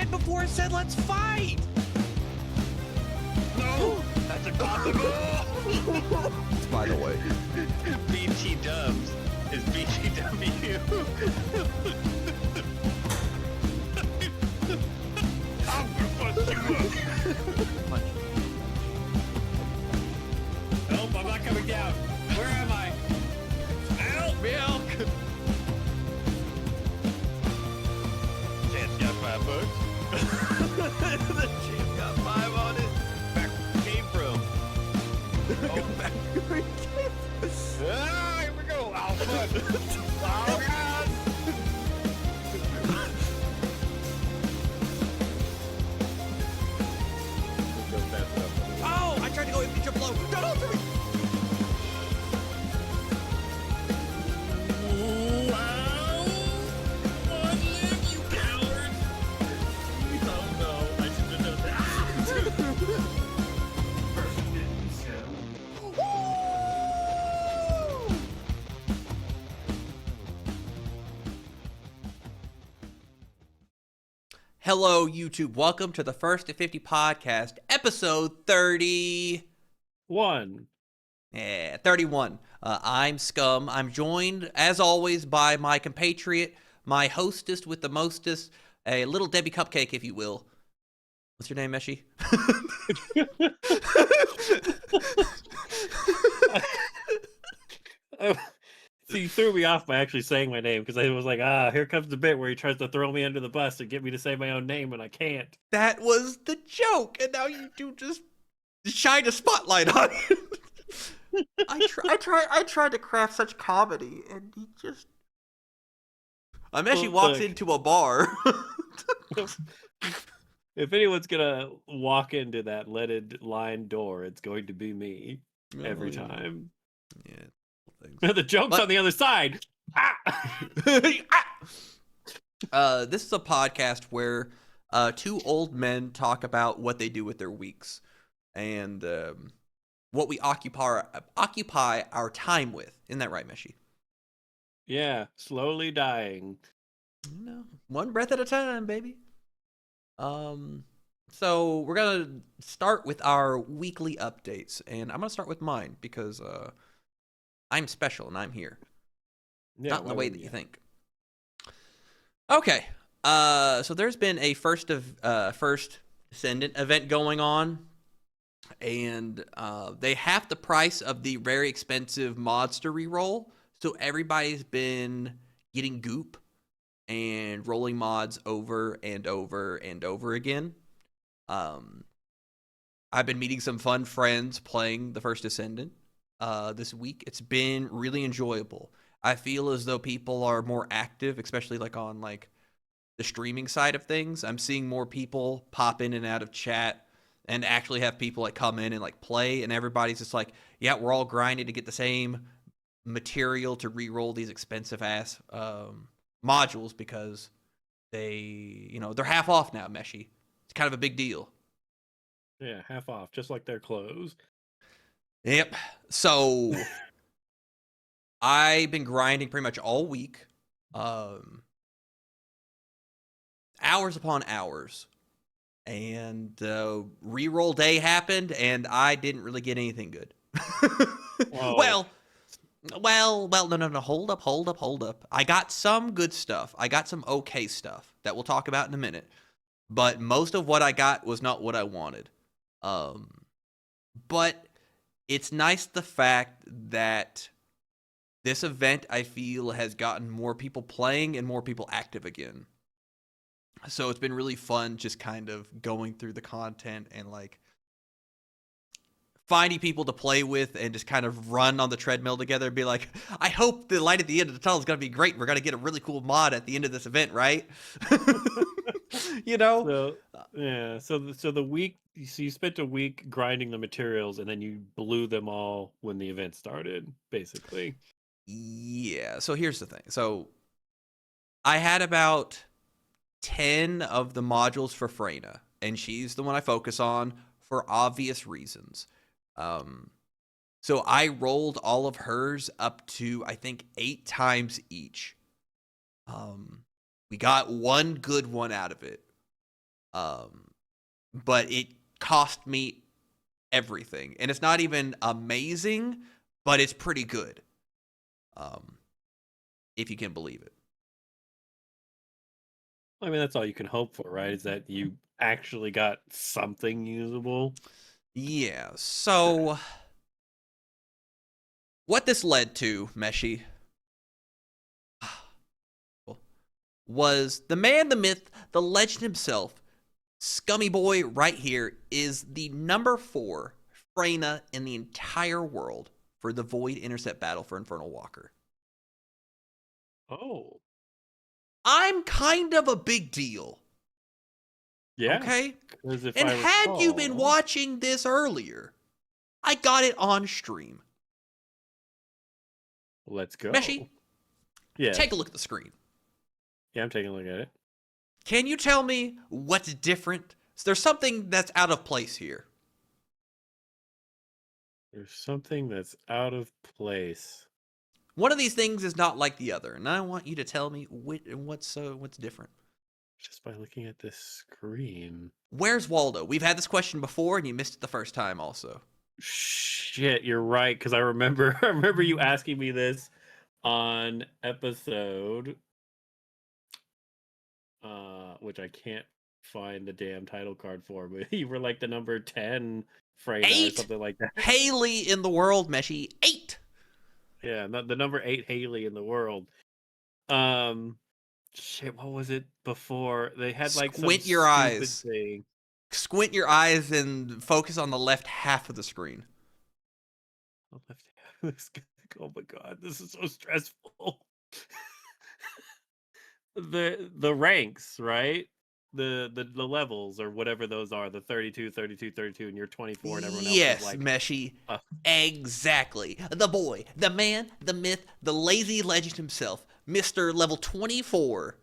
ran before I said let's fight. No, that's impossible. By the way, BT Dubs is BTW. I'm gonna bust you up. Nope, I'm not coming down. Where am I? Help! Milk! Chance got $5. the champ got 5 on it. Back where it came from. Go back where he came. Ah, here we go. Oh, fun. Oh, God. Go fast enough. Oh, I tried to go in jump low. Don't for me. Wow! One leg, you coward! Oh no, I should have done that. Hello, YouTube. Welcome to the First to 50 podcast, episode 30. 31. I'm Scum. I'm joined, as always, by my compatriot, my hostess with the mostest, a little Debbie Cupcake, if you will. What's your name, Meshi? So you threw me off by actually saying my name because I was like, here comes the bit where he tries to throw me under the bus and get me to say my own name, and I can't. That was the joke, and now you do just shine a spotlight on it. I tried to craft such comedy, and he just. Meshi Well, walks look. into a bar. If anyone's gonna walk into that leaded line door, it's going to be me every time. Yeah. The joke's But- on the other side. This is a podcast where two old men talk about what they do with their weeks and what we occupy our time with. Isn't that right, Meshi? Yeah, slowly dying. No, one breath at a time, baby. So we're gonna start with our weekly updates, and I'm gonna start with mine because I'm special and I'm here. Yeah, Not in the why way wouldn't that you think. Okay. So there's been a first Descendant event going on, and they half the price of the very expensive mods to reroll. So everybody's been getting goop and rolling mods over and over and over again. I've been meeting some fun friends playing the first Descendant this week. It's been really enjoyable. I feel as though people are more active, especially like on like the streaming side of things. I'm seeing more people pop in and out of chat and actually have people like come in and like play, and everybody's just like, yeah, we're all grinding to get the same material to re-roll these expensive ass modules because they're half off now, Meshi. It's kind of a big deal. Yeah, half off, just like their clothes. Yep. So I've been grinding pretty much all week. Hours upon hours. And reroll day happened, and I didn't really get anything good. Whoa. Well, no. Hold up. I got some good stuff. I got some okay stuff that we'll talk about in a minute. But most of what I got was not what I wanted. But it's nice the fact that this event, I feel, has gotten more people playing and more people active again. So it's been really fun just kind of going through the content and like finding people to play with and just kind of run on the treadmill together and be like, I hope the light at the end of the tunnel is going to be great. We're going to get a really cool mod at the end of this event, right? You know? So yeah, so the week, so you spent a week grinding the materials, and then you blew them all when the event started, basically. Yeah. So here's the thing. So I had about 10 of the modules for Freyna, and she's the one I focus on for obvious reasons. So I rolled all of hers up to, I think, 8 times each. We got one good one out of it. But it cost me everything, and it's not even amazing, but it's pretty good. If you can believe it. I mean, that's all you can hope for, right? Is that you actually got something usable. Yeah. So what this led to, Meshi, was the man, the myth, the legend himself, Scummy Boy right here, is the number 4 Freyna in the entire world for the Void Intercept battle for Infernal Walker. Oh, I'm kind of a big deal. yeah. Okay? Because if And I had you been recall, watching this earlier, I got it on stream. let's go. Meshi, Yeah. take a look at the screen. Yeah, I'm taking a look at it. Can you tell me what's different? There's something that's out of place here. There's something that's out of place. One of these things is not like the other, and I want you to tell me what's different. Just by looking at this screen. Where's Waldo? We've had this question before, and you missed it the first time also. Shit, you're right. Because I remember you asking me this on episode, which I can't find the damn title card for, but you were like the number 10 Freyna or 8 something like that. Haley in the world, Meshi. 8. Yeah, not the number 8 Haley in the world. Shit, what was it before? They had like some Squint your stupid eyes. thing. Squint your eyes and focus on the left half of the screen. Oh my god, this is so stressful. The ranks, right? The levels or whatever those are, the 32, 32, 32, and you're 24 and everyone else Yes, is like Meshi. uh, Exactly. The boy, the man, the myth, the lazy legend himself, Mr. Level 24,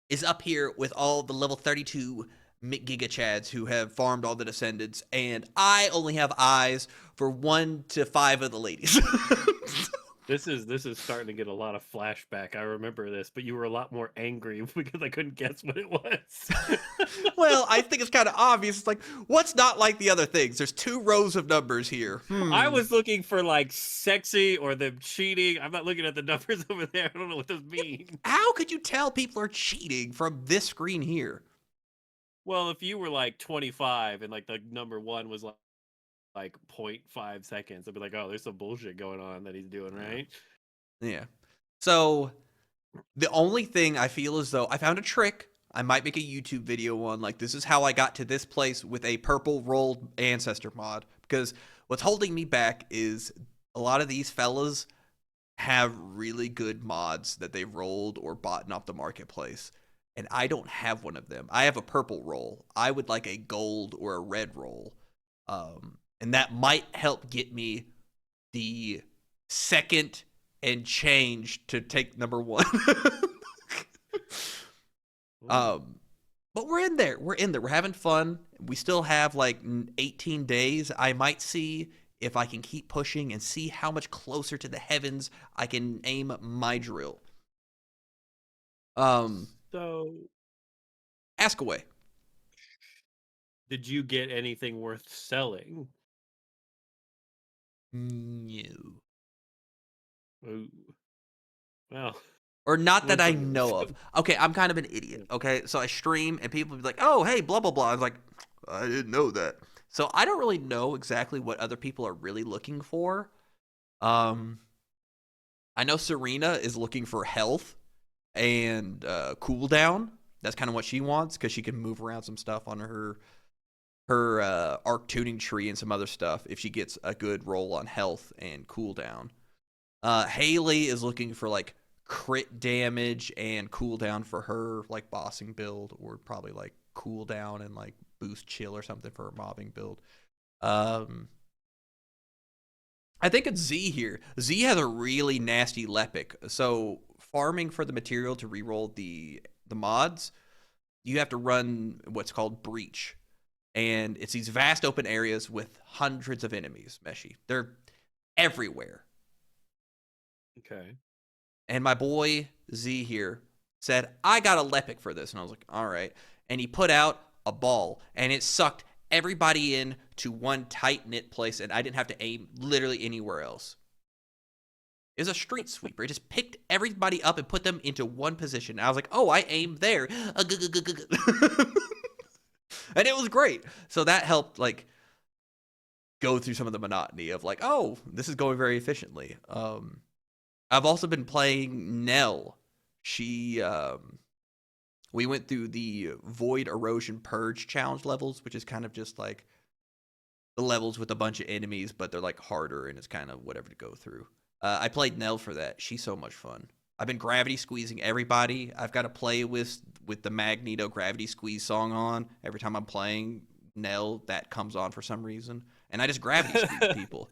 is up here with all the level 32 Giga Chads who have farmed all the descendants, and I only have eyes for 1 to 5 of the ladies. this is starting to get a lot of flashback. I remember this, but you were a lot more angry because I couldn't guess what it was. Well, I think it's kind of obvious. It's like, what's not like the other things? There's 2 rows of numbers here. I was looking for like sexy or them cheating. I'm not looking at the numbers over there. I don't know what those mean. How could you tell people are cheating from this screen here? Well, if you were like 25 and like the number 1 was like 0.5 seconds, I'd be like, oh, there's some bullshit going on that he's doing, right? Yeah. So the only thing I feel as though I found a trick. I might make a YouTube video on like, this is how I got to this place with a purple rolled ancestor mod, because what's holding me back is a lot of these fellas have really good mods that they've rolled or bought off the marketplace, and I don't have one of them. I have a purple roll. I would like a gold or a red roll, and that might help get me the second and change to take number 1. But we're in there. We're having fun. We still have like 18 days. I might see if I can keep pushing and see how much closer to the heavens I can aim my drill. So, Ask away. did you get anything worth selling? No. Ooh. Well, Or not that What's I the- know of. Okay, I'm kind of an idiot. Okay, so I stream and people be like, "Oh, hey, blah blah blah." I was like, "I didn't know that." So I don't really know exactly what other people are really looking for. I know Serena is looking for health and cooldown. That's kind of what she wants because she can move around some stuff on her arc tuning tree and some other stuff if she gets a good roll on health and cooldown. Haley is looking for like crit damage and cooldown for her like bossing build, or probably like cooldown and like boost chill or something for her mobbing build. I think it's Z here. Z has a really nasty Lepic. So farming for the material to reroll the mods, you have to run what's called breach. And it's these vast open areas with hundreds of enemies, Meshi. They're everywhere. okay. And my boy Z here said, I got a Lepic for this. And I was like, all right. And he put out a ball, and it sucked everybody in to one tight knit place, and I didn't have to aim literally anywhere else. It was a street sweeper. It just picked everybody up and put them into one position. And I was like, oh, I aimed there. And it was great. So that helped like go through some of the monotony of like, oh, this is going very efficiently. I've also been playing Nell. She we went through the Void Erosion Purge challenge levels, which is kind of just like the levels with a bunch of enemies, but they're like harder and it's kind of whatever to go through. I played Nell for that. She's so much fun. I've been gravity squeezing everybody. I've got to play with the Magneto gravity squeeze song on. Every time I'm playing Nell, that comes on for some reason. And I just gravity squeeze people.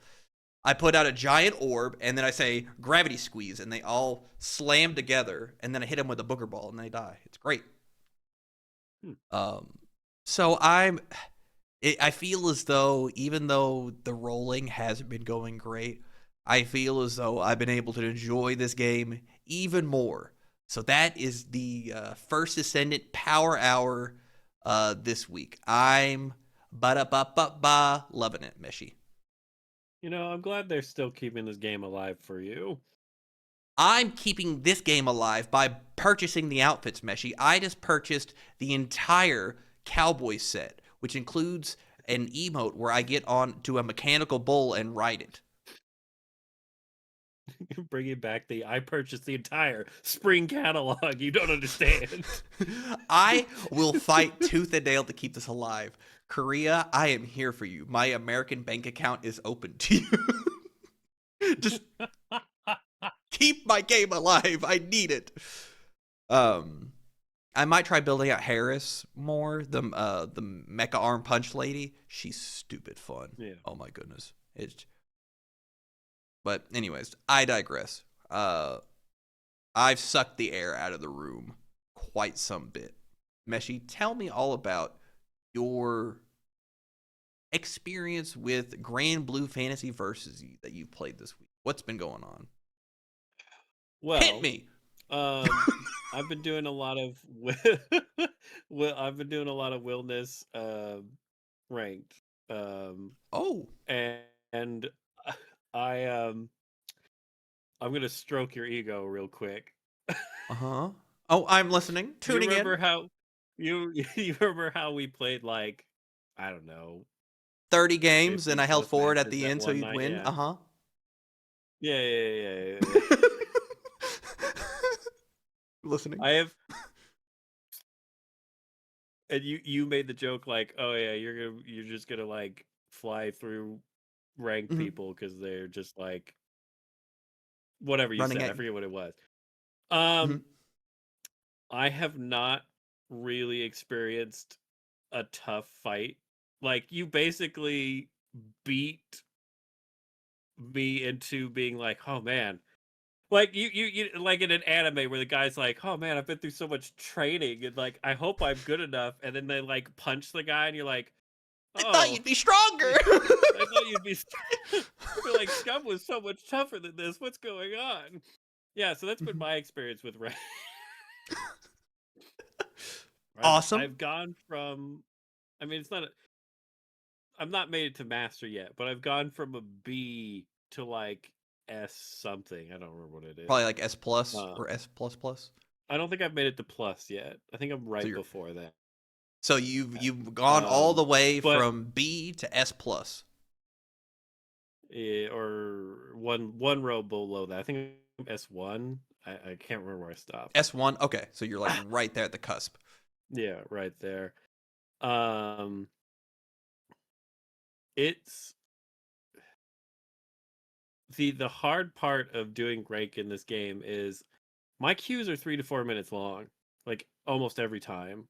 I put out a giant orb, and then I say gravity squeeze, and they all slam together, and then I hit them with a booger ball, and they die. It's great. So I feel as though, even though the rolling hasn't been going great, I feel as though I've been able to enjoy this game even more. So that is the First Ascendant Power Hour this week. I'm loving it, Meshi. You know, I'm glad they're still keeping this game alive for you. I'm keeping this game alive by purchasing the outfits, Meshi. I just purchased the entire cowboy set, which includes an emote where I get on to a mechanical bull and ride it. Bringing back I purchased the entire spring catalog. You don't understand. I will fight tooth and nail to keep this alive. Korea, I am here for you. My American bank account is open to you. Just keep my game alive. I need it. I might try building out Harris more. The mecha arm punch lady. She's stupid fun. Yeah. Oh my goodness. But anyways, I digress. I've sucked the air out of the room quite some bit. Meshi, tell me all about your experience with Grand Blue Fantasy Versus that you've played this week. What's been going on? Well, Hit me. I've been doing a lot of I've been doing a lot of Wilderness ranked. Oh. And I'm gonna stroke your ego real quick. Uh-huh. Oh, I'm listening. Tuning you remember in. How you remember how we played like, I don't know, 30 games 50 and I held plus forward at matches the that end so one you'd night? win? Yeah. Uh-huh. Yeah. Listening. I have, and you made the joke like, oh yeah, you're just gonna like fly through ranked Mhm. people because they're just like whatever you Running said. at I you. forget what it was. Mhm. I have not really experienced a tough fight. Like, you basically beat me into being like, oh man. Like you like in an anime where the guy's like, oh man, I've been through so much training and like I hope I'm good enough, and then they like punch the guy and you're like, I thought oh, you'd be stronger. I thought you'd be you're like, Scum was so much tougher than this. What's going on? Yeah, so that's been my experience with Ray. Awesome. I've gone from, I mean, I'm not made it to master yet, but I've gone from a B to like S something. I don't remember what it is. Probably like S plus or S plus plus. I don't think I've made it to plus yet. I think I'm right before that. So you've gone all the way from B to S plus. Yeah, or one row below that. I think I'm S1. I can't remember where I stopped. S1. Okay, so you're like right there at the cusp. Yeah, right there. It's the hard part of doing rank in this game is my queues are 3 to 4 minutes long, like almost every time.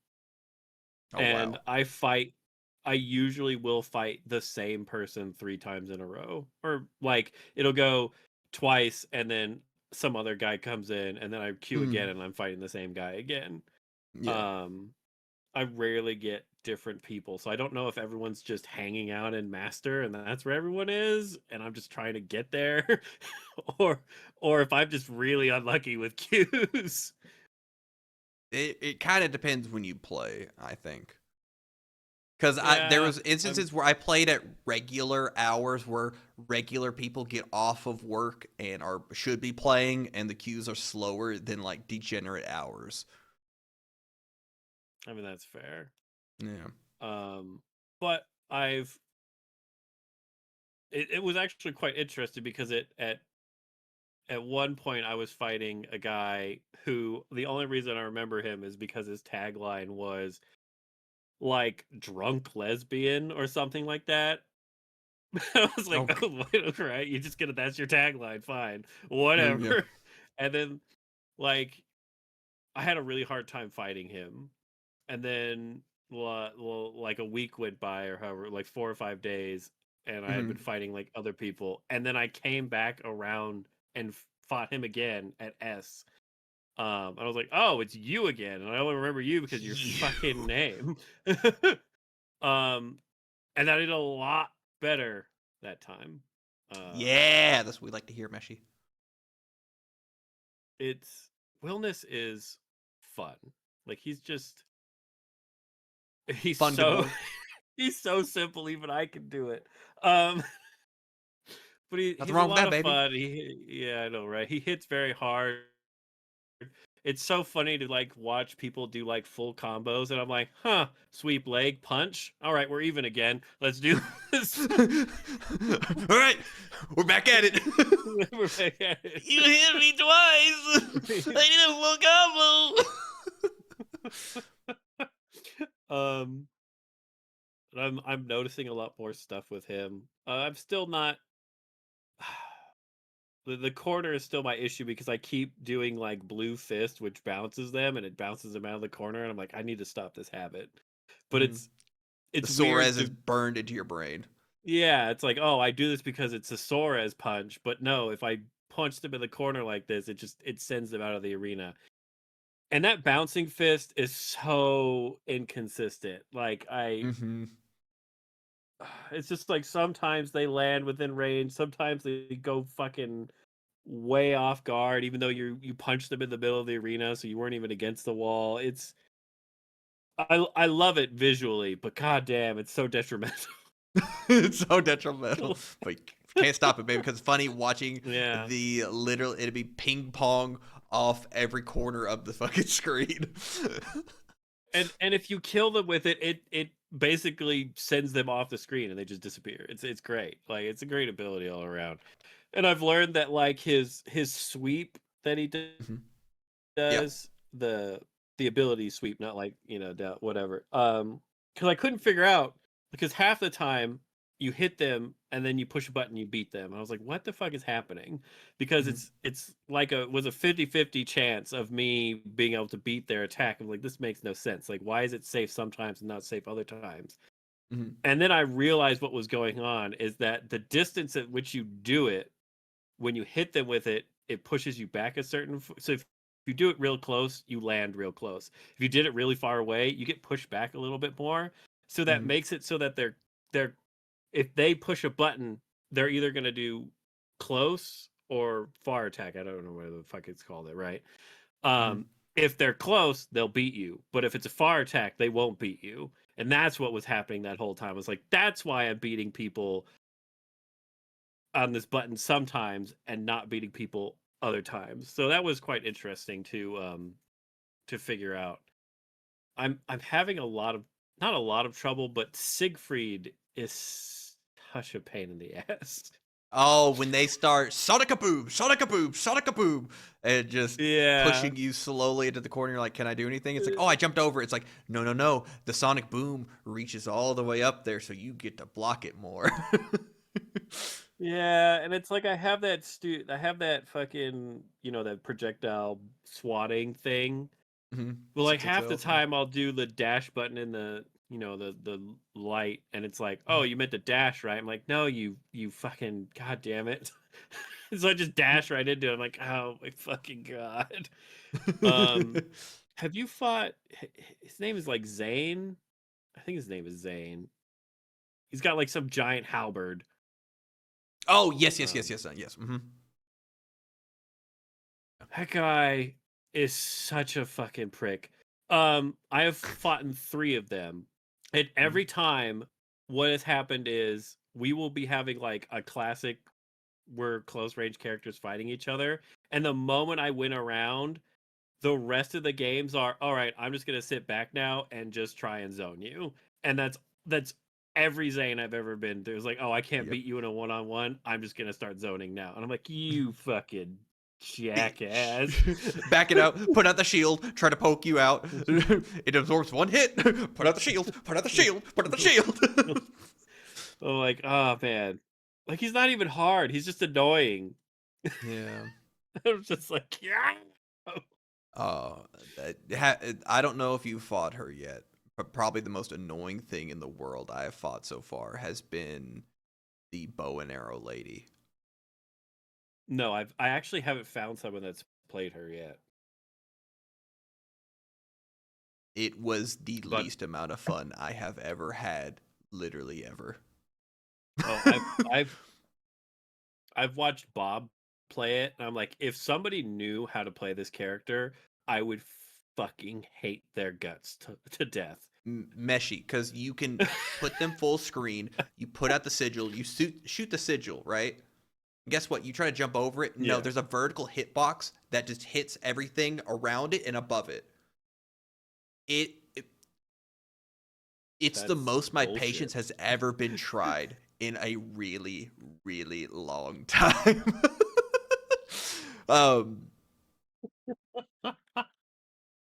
Oh, and wow. I usually will fight the same person 3 times in a row, or like it'll go twice and then some other guy comes in and then I queue again and I'm fighting the same guy again. Yeah. I rarely get different people, so I don't know if everyone's just hanging out in master and that's where everyone is and I'm just trying to get there, or if I'm just really unlucky with queues. It kind of depends when you play, I think. Because there Yeah, was instances where I played at regular hours where regular people get off of work and should be playing, and the queues are slower than like degenerate hours. I mean that's fair. Yeah. But it was actually quite interesting because at one point I was fighting a guy who the only reason I remember him is because his tagline was like drunk lesbian or something like that. I was like, Okay. oh, right, you just gonna that's your tagline, fine, Yeah. whatever. And then like I had a really hard time fighting him, and then like a week went by or however, like 4 or 5 days, and I had been Mhm. fighting like other people, and then I came back around and fought him again at S. And I was like, oh, it's you again, and I only remember you because of your fucking name. um, and I did a lot better that time. Yeah, that's what we like to hear, Meshi. It's Willness is fun. Like he's Fun, good so boy. he's so simple. Even I can do it. Um, but Nothing he's a wrong with lot that, of baby. fun. Yeah, I know, right? He hits very hard. It's so funny to like watch people do like full combos, and I'm like, huh, sweep leg punch. All right, we're even again. Let's do this. All right, we're back at it. We're back at it. You hit me twice. I need a full combo. um, but I'm noticing a lot more stuff with him. I'm still not. The corner is still my issue because I keep doing like blue fist, which bounces them and it bounces them out of the corner, and I'm like, I need to stop this habit. But Mhm. The it's weird Suarez is to burned into your brain. yeah, it's like, oh, I do this because it's a Suarez punch, but no, if I punch them in the corner like this, it sends them out of the arena. And that bouncing fist is so inconsistent. Like Mm-hmm. it's just like sometimes they land within range, sometimes they go fucking way off guard, even though you punched them in the middle of the arena, so you weren't even against the wall. I love it visually, but goddamn, it's so detrimental. It's so detrimental, but you can't stop it, baby. Because it's funny watching Yeah, it'd be ping pong off every corner of the fucking screen. and if you kill them with it, it basically sends them off the screen and they just disappear. It's great. Like it's a great ability all around. And I've learned that like his sweep that he Mhm. Yep. does the ability sweep, not like whatever. Because I couldn't figure out because half the time you hit them and then you push a button, you beat them. And I was like, what the fuck is happening? Because Mhm. it's like was a 50-50 chance of me being able to beat their attack. I'm like, this makes no sense. Like, why is it safe sometimes and not safe other times? Mhm. And then I realized what was going on is that the distance at which you do it, when you hit them with it, it pushes you back a certain. So if you do it real close, you land real close. If you did it really far away, you get pushed back a little bit more. So that Mhm. makes it so that they're if they push a button, they're either going to do close or far attack. I don't know what the fuck it's called it, right? Mhm. Um, if they're close, they'll beat you. But if it's a far attack, they won't beat you. And that's what was happening that whole time. I was like, that's why I'm beating people on this button sometimes and not beating people other times. So that was quite interesting to figure out. I'm having a lot of not a lot of trouble, but Siegfried is such a pain in the ass. Oh, when they start Sonic a boom, Sonic a boom, Sonic a boom, and just Yeah. pushing you slowly into the corner, you're like, can I do anything? It's like, oh, I jumped over. It's like, no, no, no. The Sonic boom reaches all the way up there, so you get to block it more. Yeah, and it's like I have that fucking, that projectile swatting thing. Mm-hmm. Well, like half the 660, yeah. time I'll do the dash button in the light, and it's like, oh, Mhm. you meant to dash, right? I'm like, no, you fucking god damn it. So I just dash right into it. I'm like, oh my fucking god. Um, have you fought? His name is like Zane. I think his name is Zane. He's got like some giant halberd. Oh, yes, yes, yes, Um, yes, yes. Mm-hmm. that guy is such a fucking prick. I have fought in 3 of them, And every time what has happened is we will be having like a classic where close range characters fighting each other. And the moment I win a round, the rest of the games are all right, I'm just gonna sit back now and just try and zone you. And that's every Zane I've ever been. There's like, oh, I can't Yep. beat you in a one-on-one. I'm just gonna start zoning now. And I'm like, you fucking jackass. Back it out, put out the shield, try to poke you out. It absorbs one hit. Put out the shield, put out the shield, put out the shield. I'm like, oh man. Like he's not even hard, he's just annoying. Yeah. I'm just like, yeah. I don't know if you fought her yet, but probably the most annoying thing in the world I have fought so far has been the bow and arrow lady. No, I actually haven't found someone that's played her yet. It was the But least amount of fun I have ever had, literally ever. oh, I've watched Bob play it, and I'm like, if somebody knew how to play this character, I would fucking hate their guts to death. Meshy, because you can put them full screen, you put out the sigil, you shoot the sigil, right? Guess what? You try to jump over it. No, Yeah. there's a vertical hitbox that just hits everything around it and above it. It's the That's most my bullshit. patience has ever been tried in a really, really long time.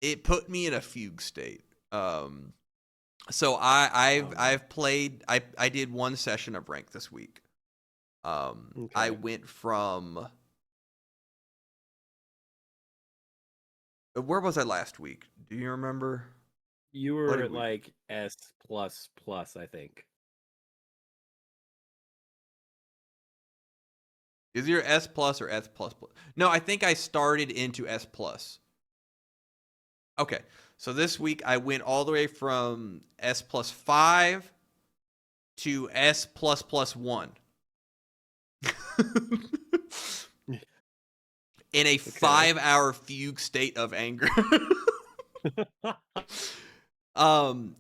It put me in a fugue state. So I've played. I did one session of rank this week. I Okay. went from where was I last week? Do you remember? You What were did at we- like S++, I think. Is your S plus or S plus plus? No, I think I started into S plus. Okay, so this week I went all the way from S plus 5 to S plus plus 1. In a 5-hour fugue state of anger.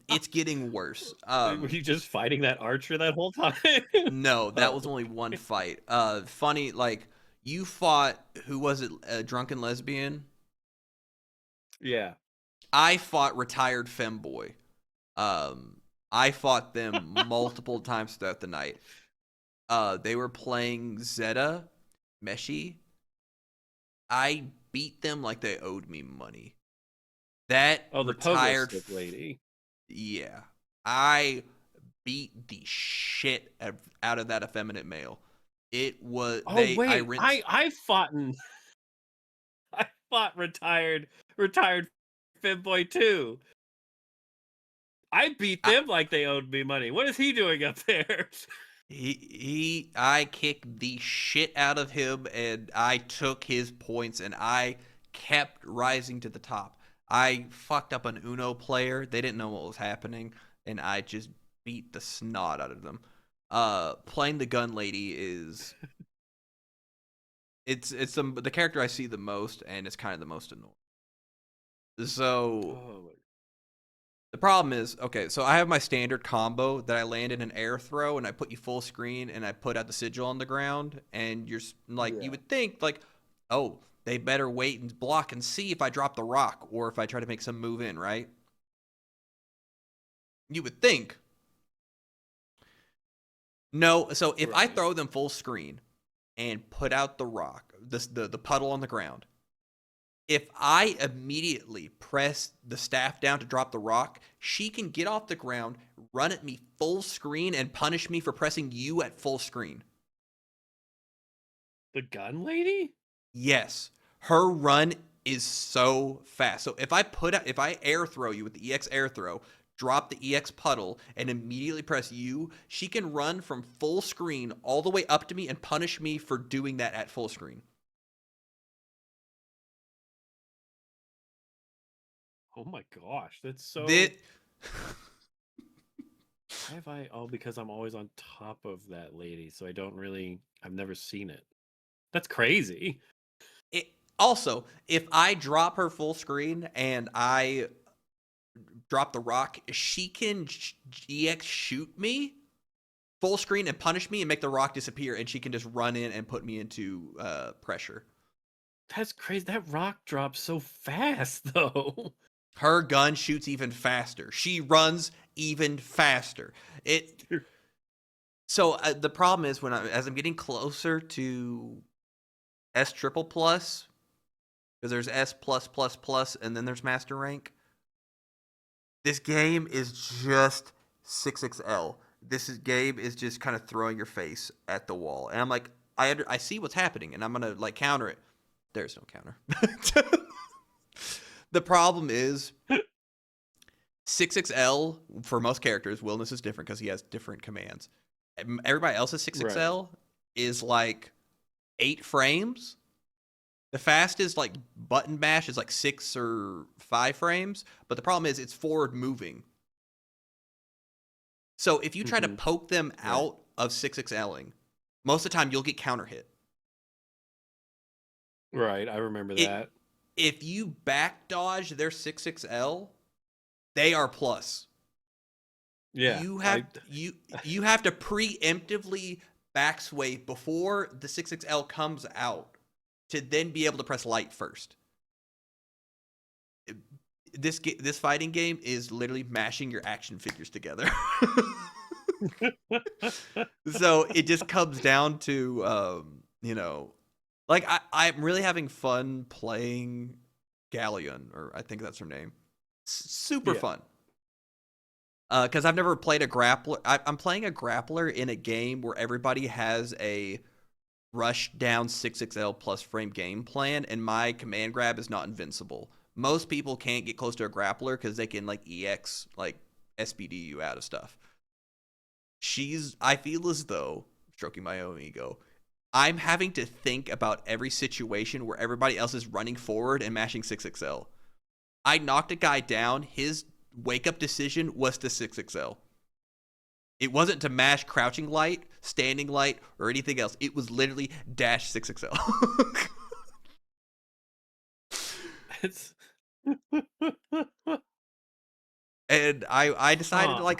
It's getting worse. Were you just fighting that archer that whole time? No, that Oh. was only one fight. Funny, like you fought. Who was it? A drunken lesbian. Yeah. I fought retired femboy. I fought them multiple times throughout the night. They were playing Zeta, Meshi. I beat them like they owed me money. That Oh, the retired pogo stick lady. Yeah, I beat the shit out of that effeminate male. It was Oh wait, I fought I fought retired Finboy too. I beat them like they owed me money. What is he doing up there? I kicked the shit out of him, and I took his points, and I kept rising to the top. I fucked up an Uno player. They didn't know what was happening, and I just beat the snot out of them. Playing the gun lady is it's the character I see the most, and it's kind of the most annoying. So Oh, the problem is, okay, so I have my standard combo that I land in an air throw and I put you full screen and I put out the sigil on the ground, and you're like, Yeah. you would think like, oh, they better wait and block and see if I drop the rock or if I try to make some move in, right? You would think. No, so if I Right. throw them full screen and put out the rock, the puddle on the ground, if I immediately press the staff down to drop the rock, she can get off the ground, run at me full screen, and punish me for pressing you at full screen. The gun lady? Yes, her run is so fast. So if I air throw you with the EX air throw, drop the EX puddle, and immediately press U, she can run from full screen all the way up to me and punish me for doing that at full screen. Oh my gosh, that's so. Why have I? Oh, because I'm always on top of that lady, so I don't really. I've never seen it. That's crazy. Also, if I drop her full screen and I drop the rock, she can EX shoot me full screen and punish me and make the rock disappear, and she can just run in and put me into pressure. That's crazy. That rock drops so fast, though. Her gun shoots even faster. She runs even faster. So the problem is as I'm getting closer to S triple plus, because there's S plus plus plus and then there's master rank. This game is just 6XL. Game is just kind of throwing your face at the wall, and I'm like, I see what's happening, and I'm gonna like counter it. There's no counter. The problem is 6XL for most characters. Wilness is different because he has different commands. Everybody else's 6XL is like 8 frames. The fastest like button mash is like 6 or 5 frames, but the problem is it's forward moving. So if you try to poke them out of 6XLing, most of the time you'll get counter hit. Right, I remember that. If you back dodge their 6XL, they are plus. Yeah. You have you have to preemptively back sway before the 6XL comes out to then be able to press light first. This fighting game is literally mashing your action figures together. So it just comes down to like I'm really having fun playing Galleon, or I think that's her name. Super fun. Because I've never played a grappler. I'm playing a grappler in a game where everybody has a rush down 6XL plus frame game plan, and my command grab is not invincible. Most people can't get close to a grappler because they can like EX, like SBD you out of stuff. I feel as though, stroking my own ego, I'm having to think about every situation where everybody else is running forward and mashing 6XL. I knocked a guy down. His wake-up decision was to 6XL. It wasn't to mash crouching light, standing light, or anything else. It was literally dash 6XL. It's And I decided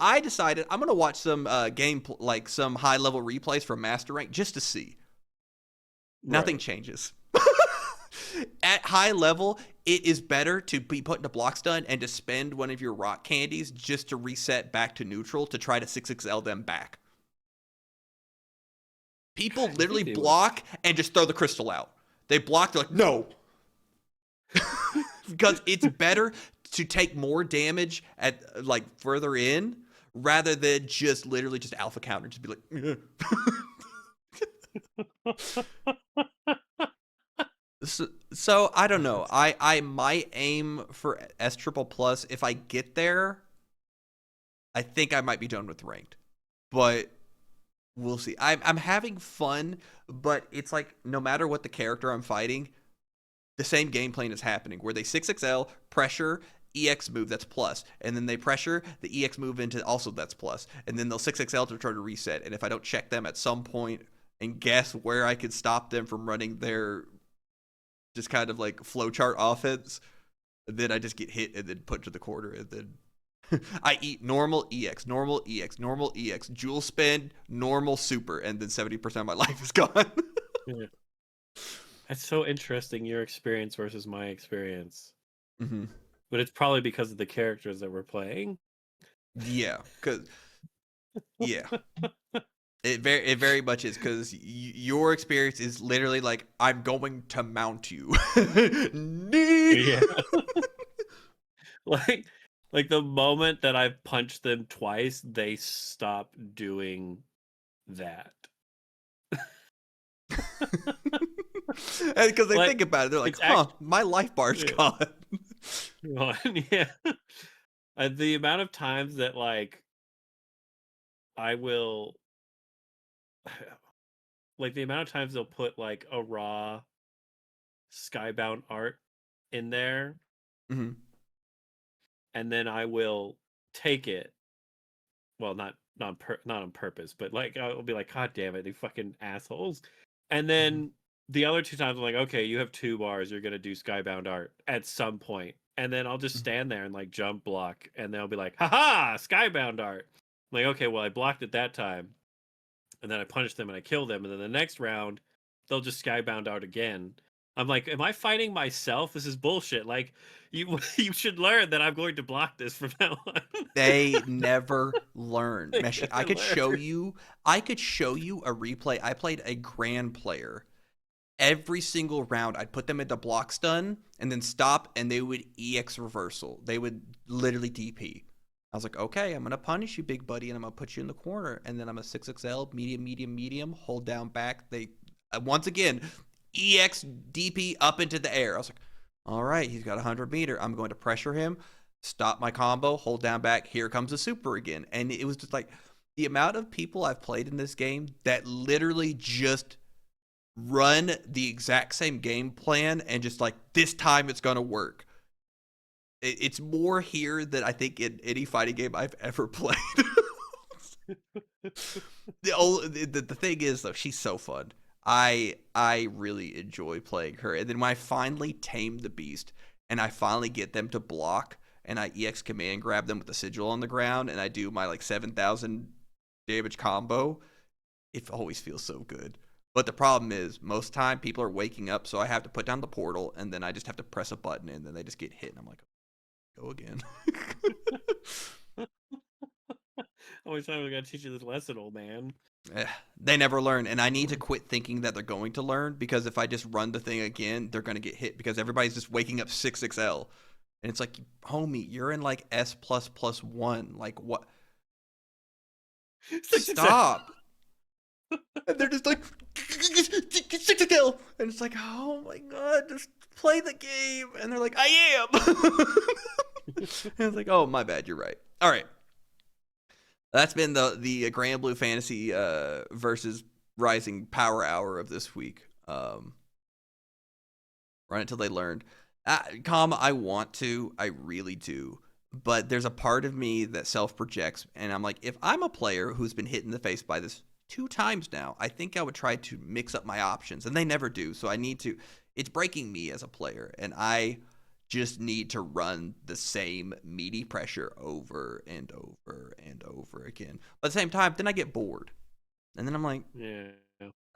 I decided I'm gonna watch some some high level replays from Master Rank just to see. Nothing changes. At high level, it is better to be put into block stun and to spend one of your rock candies just to reset back to neutral to try to 6XL them back. People literally block and just throw the crystal out. They block, they're like, no. Because it's better to take more damage at like further in rather than just literally just alpha counter. Just be like, So I don't know. I might aim for S triple plus. If I get there, I think I might be done with ranked, but we'll see. I'm having fun, but it's like no matter what the character I'm fighting, the same game plan is happening where they 6XL pressure EX move that's plus, and then they pressure the EX move into also that's plus, and then they'll 6XL to try to reset. And if I don't check them at some point and guess where I could stop them from running their just kind of like flowchart offense, then I just get hit and then put to the corner, and then I eat normal EX, normal EX, normal EX, jewel spend, normal super, and then 70% of my life is gone. Yeah. That's so interesting, your experience versus my experience. Mm-hmm. But it's probably because of the characters that we're playing. Yeah, It very much is, because your experience is literally like, I'm going to mount you. Yeah. like the moment that I've punched them twice, they stop doing that. Because they Like, think about it, they're like, it's my life bar's gone. Yeah. The amount of times that like I will like the amount of times they'll put like a raw skybound art in there, Mm-hmm. and then I will take it. Well, not on purpose, but like I'll be like, God damn it, you fucking assholes. And then the other 2 times I'm like, okay, you have 2 bars, you're gonna do skybound art at some point. and then I'll just stand there and like jump block, and they'll be like, "Haha, skybound art." I'm like, okay, well, I blocked it that time, and then I punish them and I kill them, and then the next round they'll just skybound out again. I'm like, am I fighting myself? This is bullshit. Like, you you should learn that I'm going to block this from now on. They never learn. They Meshi, never I could show you a replay. I played a grand player. Every single round, I'd put them into block stun and then stop, and they would EX reversal. They would literally DP. I was like, okay, I'm going to punish you, big buddy, and I'm going to put you in the corner. And then I'm a 6XL, medium, medium, medium, hold down back. They, once again, EX DP up into the air. I was like, all right, he's got 100 meter. I'm going to pressure him, stop my combo, hold down back. Here comes a super again. And it was just like the amount of people I've played in this game that literally just run the exact same game plan and just like, this time it's going to work. It's more here than I think in any fighting game I've ever played. The thing is, though, she's so fun. I really enjoy playing her. And then when I finally tame the beast and I finally get them to block and I EX command grab them with the sigil on the ground and I do my like 7,000 damage combo, it always feels so good. But the problem is, most time people are waking up, so I have to put down the portal and then I just have to press a button and then they just get hit and I'm like, go again. How many times I gotta teach you this lesson, old man? They never learn, and I need to quit thinking that they're going to learn, because if I just run the thing again, they're going to get hit because everybody's just waking up 6XL. And it's like, homie, you're in like S++1. Like, what? Stop. And they're just like, 6XL. And it's like, oh my God, just play the game. And they're like, I am. And it's like, oh, my bad, you're right. All right. That's been the Grand Blue Fantasy versus Rising Power Hour of this week. Run it till they learned. I want to. I really do. But there's a part of me that self-projects, and I'm like, if I'm a player who's been hit in the face by this 2 times now, I think I would try to mix up my options, and they never do. So I need to. It's breaking me as a player, and I just need to run the same meaty pressure over and over and over again. But at the same time, then I get bored. And then I'm like, Yeah.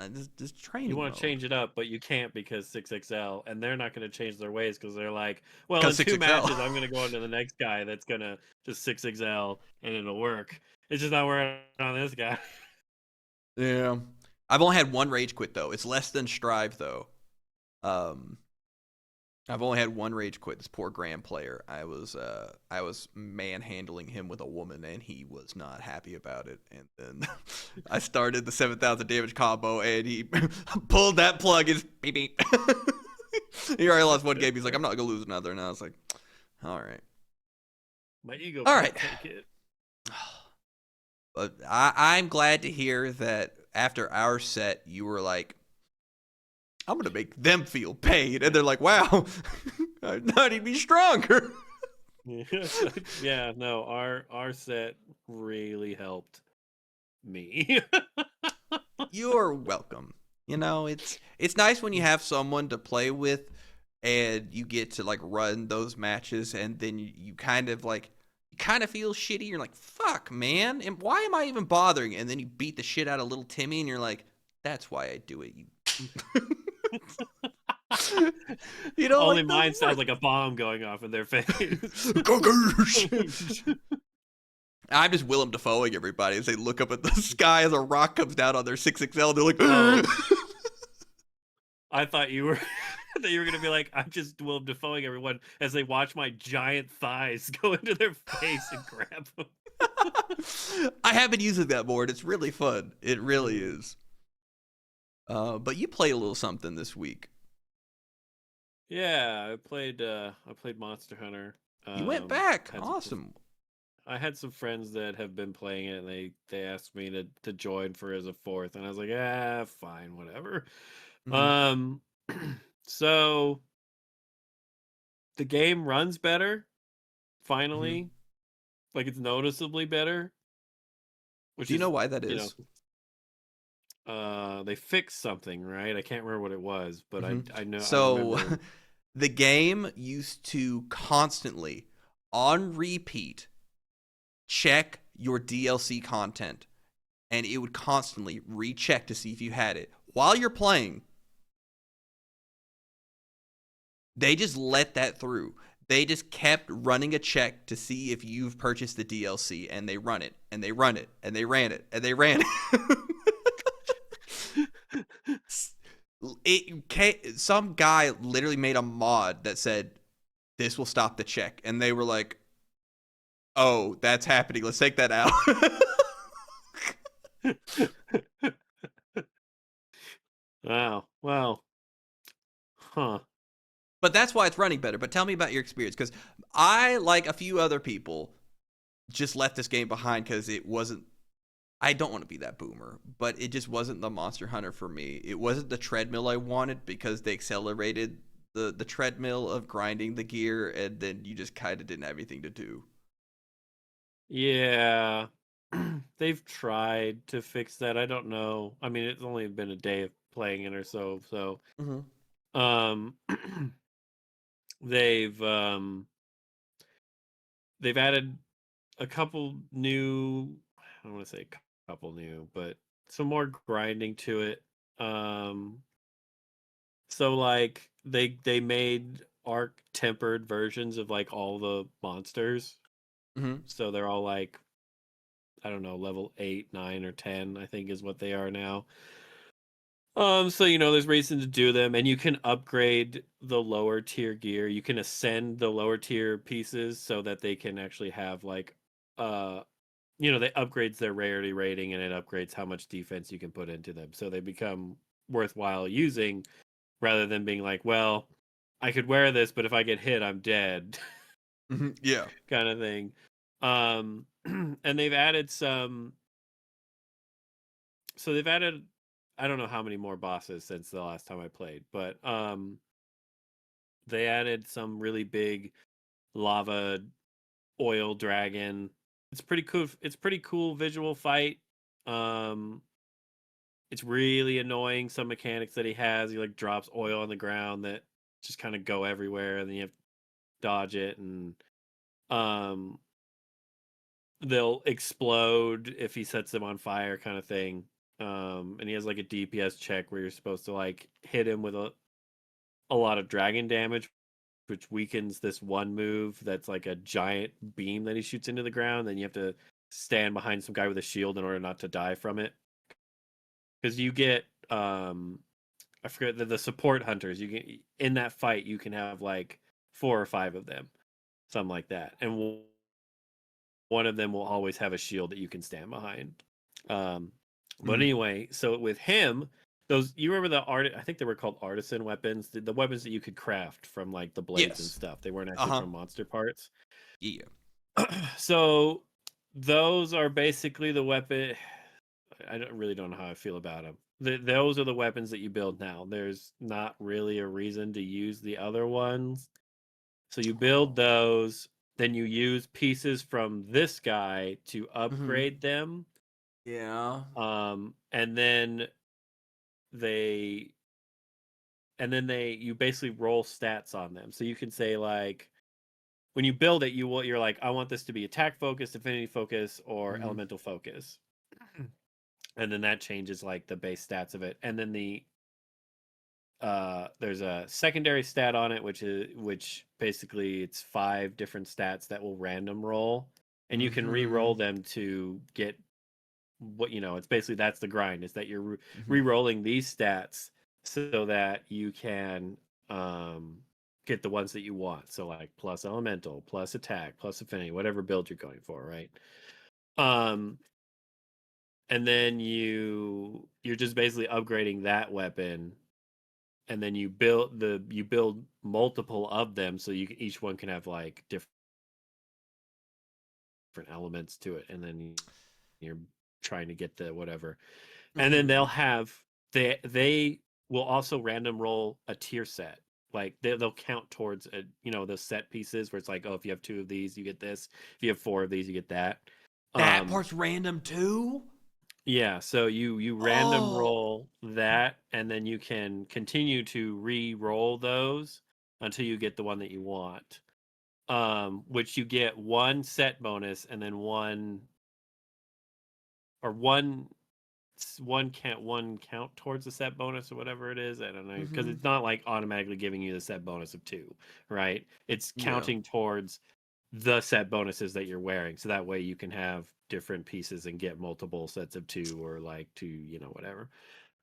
this training You want mode. to change it up, but you can't because 6XL, and they're not going to change their ways because they're like, well, in 'Cause 2 6XL. matches, I'm going to go into the next guy that's going to just 6XL, and it'll work. It's just not working on this guy. Yeah. I've only had 1 rage quit, though. It's less than Strive, though. I've only had 1 rage quit. This poor Grand player. I was manhandling him with a woman, and he was not happy about it. And then I started the 7,000 damage combo, and he pulled that plug. And beep beep. He already lost 1 game. He's like, I'm not gonna lose another. And I was like, all right. My ego All can't right. take it. But I'm glad to hear that after our set, you were like, I'm going to make them feel pain. And they're like, wow, I'm not even stronger. Yeah, no, our set really helped me. You're welcome. You know, it's nice when you have someone to play with and you get to like run those matches, and then you kind of feel shitty. You're like, fuck, man. And why am I even bothering? And then you beat the shit out of little Timmy and you're like, that's why I do it. You know, Only like mine sounds like a bomb going off in their face. I'm just Willem Dafoeing everybody as they look up at the sky as a rock comes down on their 6XL. They're like, I thought you were gonna be like, I'm just Willem Dafoeing everyone as they watch my giant thighs go into their face and grab them. I have been using that more, and it's really fun. It really is. But you played a little something this week. Yeah, I played Monster Hunter. You went back. had some- Awesome. I had some friends that have been playing it, and they asked me to join for as a 4th, and I was like, fine, whatever. Mhm. So the game runs better, finally. Like, it's noticeably better. Which Do you is, know why that is? They fixed something, right? I can't remember what it was, but I know. I So remember. The game used to constantly, on repeat, check your DLC content, and it would constantly recheck to see if you had it. While you're playing, they just let that through. They just kept running a check to see if you've purchased the DLC, and they run it, and they run it, and they ran it, and they ran it. Some guy literally made a mod that said, "This will stop the check," and they were like, "Oh, that's happening. Let's take that out." Wow. Wow. Huh. But that's why it's running better. But tell me about your experience, because I, like a few other people, just left this game behind because it wasn't. I don't want to be that boomer, but it just wasn't the Monster Hunter for me. It wasn't the treadmill I wanted because they accelerated the treadmill of grinding the gear, and then you just kind of didn't have anything to do. Yeah. They've tried to fix that. I don't know. I mean, it's only been a day of playing it or so. So, Mm-hmm. um, they've um, they've added a couple new. I don't want to say a couple new, but some more grinding to it. So like they made arc tempered versions of like all the monsters. Mm-hmm. So they're all like, I don't know, level 8, 9, or 10, I think is what they are now. So there's reason to do them, and you can upgrade the lower tier gear. You can ascend the lower tier pieces so that they can actually have like uh they upgrades their rarity rating, and it upgrades how much defense you can put into them. So they become worthwhile using rather than being like, well, I could wear this, but if I get hit, I'm dead. Mm-hmm. Yeah. Kind of thing. And they've added some. So they've added, I don't know how many more bosses since the last time I played, but they added some really big lava oil dragon. It's pretty cool. It's pretty cool visual fight. Um, it's really annoying, some mechanics that he has. He like drops oil on the ground that just kind of go everywhere, and then you have to dodge it, and um they'll explode if he sets them on fire, kind of thing. And he has like a DPS check where you're supposed to like hit him with a lot of dragon damage, which weakens this one move that's like a giant beam that he shoots into the ground. Then you have to stand behind some guy with a shield in order not to die from it. Because you get I forget the support hunters. You get in that fight, you can have like 4 or 5 of them, something like that, and one of them will always have a shield that you can stand behind. But Mm-hmm. anyway, so with him, those, you remember the art? I think they were called artisan weapons, the weapons that you could craft from like the blades and Yes. stuff. They weren't actually Uh-huh. from monster parts. Yeah. So those are basically the weapon. Really don't know how I feel about them. Those are the weapons that you build now. There's not really a reason to use the other ones. So you build Oh. those, then you use pieces from this guy to Mm-hmm. upgrade them. Yeah. And then they you basically roll stats on them. So you can say like, when you build it, you're like, I want this to be attack focus, affinity focus, or Mm-hmm. elemental focus. And then that changes like the base stats of it. And then there's a secondary stat on it, which basically it's 5 different stats that will random roll, and you can Mm-hmm. re-roll them to get what it's basically, that's the grind, is that you're Mm-hmm. re-rolling these stats so that you can get the ones that you want. So like plus elemental, plus attack, plus affinity, whatever build you're going for, right? Um, and then you're just basically upgrading that weapon, and then you build multiple of them, so each one can have like different elements to it, and then you're trying to get the whatever. And then Mm-hmm. they will also random roll a tier set. Like they'll count towards those set pieces where it's like, oh, if you have 2 of these you get this, if you have 4 of these you get that. That um part's random too? yeah, so you random Oh. roll that, and then you can continue to re-roll those until you get the one that you want. Which you get one set bonus and then one count towards the set bonus or whatever it is. I don't know, because Mm-hmm. it's not like automatically giving you the set bonus of 2, right? It's Yeah. counting towards the set bonuses that you're wearing, so that way you can have different pieces and get multiple sets of 2 or like 2, whatever.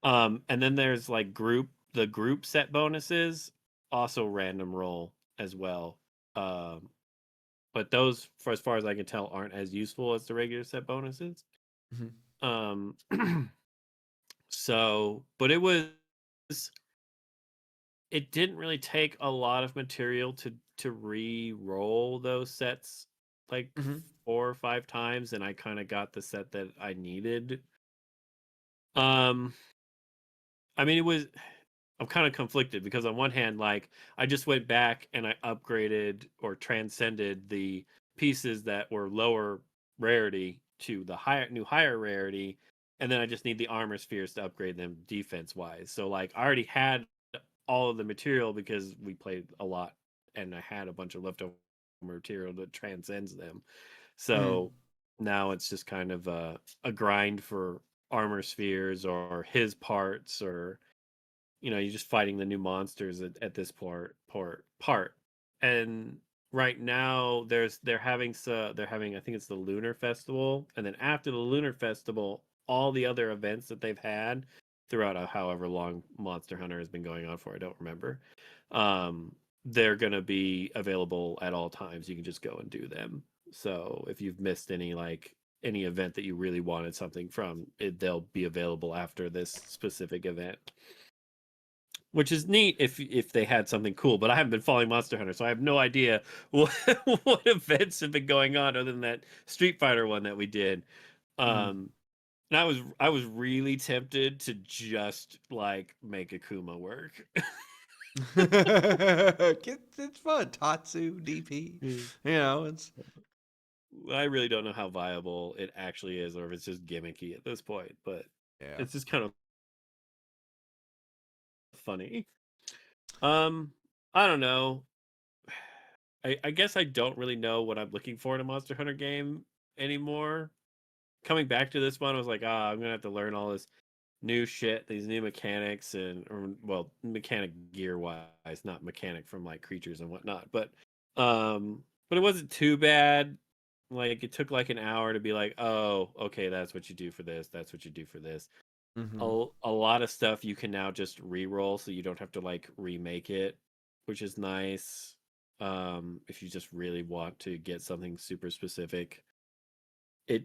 And then there's like the group set bonuses, also random roll as well. But those, for as far as I can tell, aren't as useful as the regular set bonuses. Mm-hmm. Um, but it didn't really take a lot of material to re-roll those sets like Mm-hmm. 4 or 5 times, and I kind of got the set that I needed. Um, I mean, I'm kind of conflicted because on one hand, like I just went back and I upgraded or transcended the pieces that were lower rarity to the higher rarity, and then I just need the armor spheres to upgrade them defense wise. So like I already had all of the material because we played a lot, and I had a bunch of leftover material that transcends them. Mm-hmm. So now it's just kind of a grind for armor spheres or his parts, or you're just fighting the new monsters at this part. And right now they're having, I think it's the Lunar Festival, and then after the Lunar Festival, all the other events that they've had throughout however long Monster Hunter has been going on for, I don't remember. Um, they're gonna be available at all times. You can just go and do them. So if you've missed any event that you really wanted something from it, they'll be available after this specific event, which is neat if they had something cool. But I haven't been following Monster Hunter, so I have no idea what what events have been going on other than that Street Fighter one that we did. Mm-hmm. Um, and I was really tempted to just like make Akuma work. It's fun. Tatsu, DP. It's I really don't know how viable it actually is, or if it's just gimmicky at this point. But yeah. it's just kind of funny. Um, I don't know. I guess I don't really know what I'm looking for in a Monster Hunter game anymore. Coming back to this one, I was like, I'm gonna have to learn all this new shit, these new mechanics, well, mechanic gear wise, not mechanic from like creatures and whatnot. But it wasn't too bad. Like it took like an hour to be like, oh, okay, that's what you do for this. That's what you do for this. Mm-hmm. A lot of stuff you can now just re-roll, so you don't have to like remake it, which is nice. If you just really want to get something super specific, it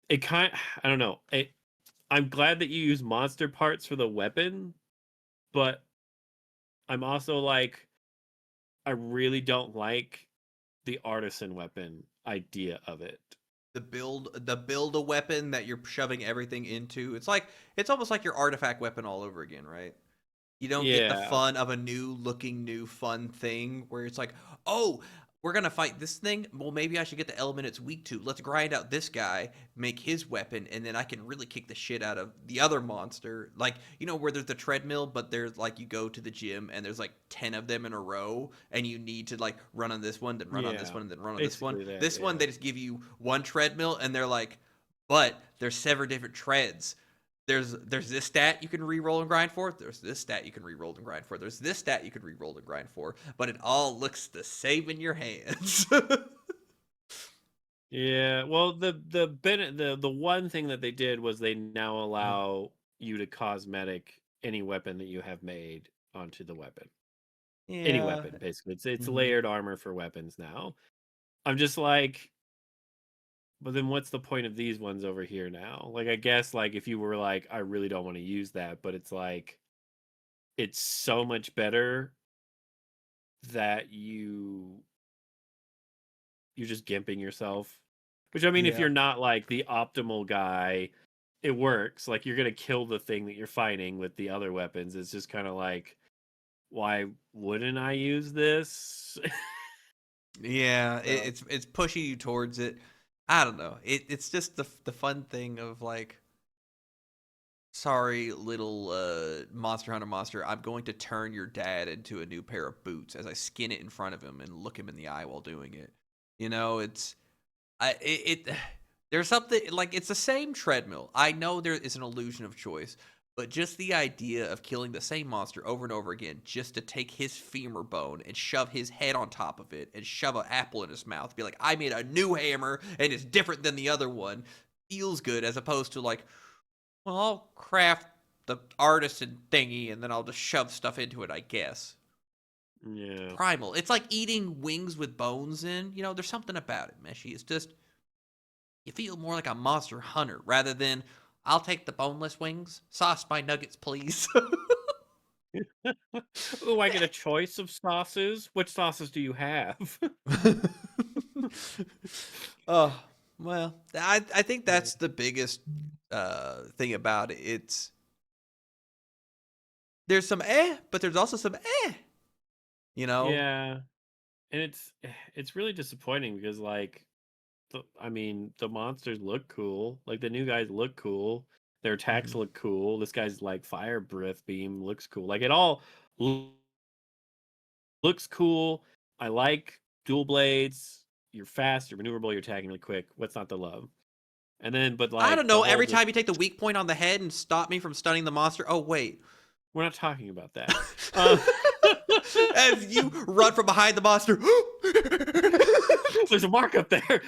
it kind I don't know. I'm glad that you use monster parts for the weapon, but I'm also like, I really don't like the artisan weapon idea of it. The build a weapon that you're shoving everything into. It's almost like your artifact weapon all over again, right? You don't get the Yeah. fun of a new looking, new fun thing where it's like, oh, we're gonna fight this thing. Well, maybe I should get the element it's weak to. Let's grind out this guy, make his weapon, and then I can really kick the shit out of the other monster. Like, where there's the treadmill, but there's like you go to the gym and there's like 10 of them in a row, and you need to like run on this one, then run on this Yeah. one, and then run on this one. Basically that, This one, yeah. they just give you one treadmill, and they're like, but there's several different treads. There's this stat you can re-roll and grind for. There's this stat you can re-roll and grind for. There's this stat you can re-roll and grind for. But it all looks the same in your hands. Yeah. Well, the one thing that they did was they now allow you to cosmetic any weapon that you have made onto the weapon. Any Yeah. weapon, basically. It's Mm-hmm. layered armor for weapons now. I'm just like, but then what's the point of these ones over here now? Like, I guess like if you were like, I really don't want to use that, but it's like it's so much better that you're just gimping yourself. Which, I mean, if Yeah. you're not like the optimal guy, it works. Like you're gonna kill the thing that you're fighting with the other weapons. It's just kind of like, why wouldn't I use this? Yeah. So, It's pushing you towards it. I don't know. It's just the fun thing of like sorry, little Monster Hunter monster, I'm going to turn your dad into a new pair of boots as I skin it in front of him and look him in the eye while doing it. You know, it there's something like it's the same treadmill. I know there is an illusion of choice, but just the idea of killing the same monster over and over again just to take his femur bone and shove his head on top of it and shove an apple in his mouth, be like, I made a new hammer and it's different than the other one, feels good as opposed to like, well, I'll craft the artisan thingy and then I'll just shove stuff into it, I guess. Yeah. Primal. It's like eating wings with bones in. You know, there's something about it, Meshy. It's just, you feel more like a monster hunter rather than, I'll take the boneless wings. Sauce my nuggets, please. Oh, I get a choice of sauces. Which sauces do you have? Oh, well, I think that's the biggest thing about it. There's some but there's also some you know? Yeah, and it's really disappointing because like I mean the monsters look cool, like the new guys look cool, their attacks Mhm. look cool. This guy's like fire breath beam looks cool. Like it all looks cool. I like dual blades. You're fast, you're maneuverable, you're attacking really quick. What's not to love? And then, but I like don't the know. whole Every time you take the weak point on the head and stop me from stunning the monster. Oh, wait. we're not talking about that. Uh, As you run from behind the monster. There's a mark up there.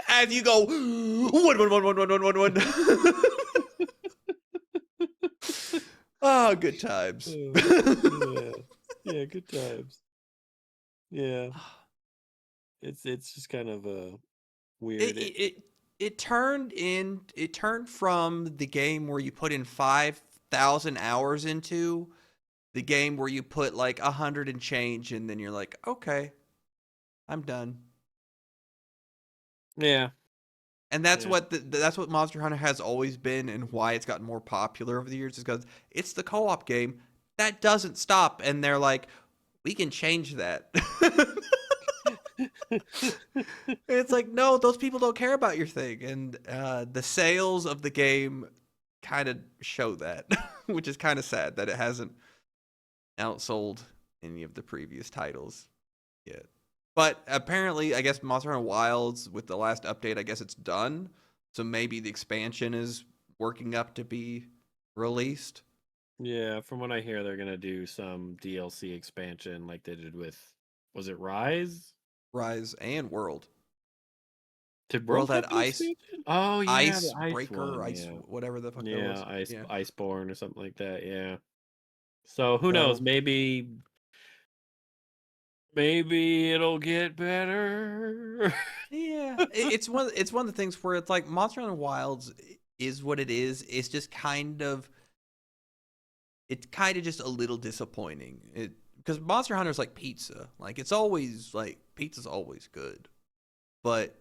As you go, one. Oh, good times. Yeah, yeah, good times. Yeah, it's just kind of it, weird. it it turned from the game where you put in 5,000 hours into the game where you put like 100 and change and then you're like, okay, I'm done. Yeah, And that's yeah, that's what Monster Hunter has always been, and why it's gotten more popular over the years is because it's the co-op game that doesn't stop. And they're like, we can change that. It's like, no, those people don't care about your thing, and the sales of the game kind of show that, which is kind of sad that it hasn't outsold any of the previous titles yet. But apparently, I guess Monster Hunter Wilds with the last update, I guess it's done. So maybe the expansion is working up to be released. yeah. From what I hear, they're gonna do some DLC expansion like they did with, was it Rise? Rise and World. Did World World had have an expansion? Oh yeah, the ice Icebreaker, one. ice Yeah, whatever the fuck that yeah, was. Yeah. Iceborne or something like that. Yeah. So who knows? So Maybe it'll get better. yeah, it's one of the things where it's like Monster Hunter Wilds is what it is. It's kind of just a little disappointing. It because Monster Hunter is like pizza. Like it's always like pizza's always good, but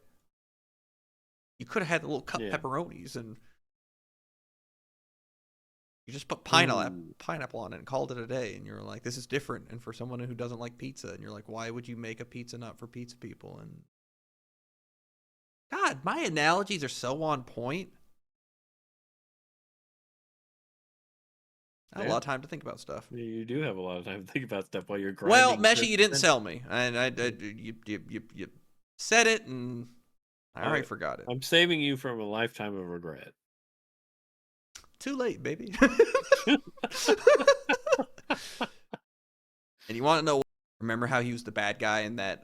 you could have had the little cut Yeah. pepperonis and you just put Ooh. pineapple on it and called it a day. And you're like, this is different. And for someone who doesn't like pizza, and you're like, why would you make a pizza not for pizza people? And God, my analogies are so on point. I have a Yeah. lot of time to think about stuff. You do have a lot of time to think about stuff while you're grinding. Well, Meshy, you didn't Christmas. sell me, and you said it, and I already Alright. forgot it. I'm saving you from a lifetime of regret. Too late, baby. And you want to know? Remember how he was the bad guy in that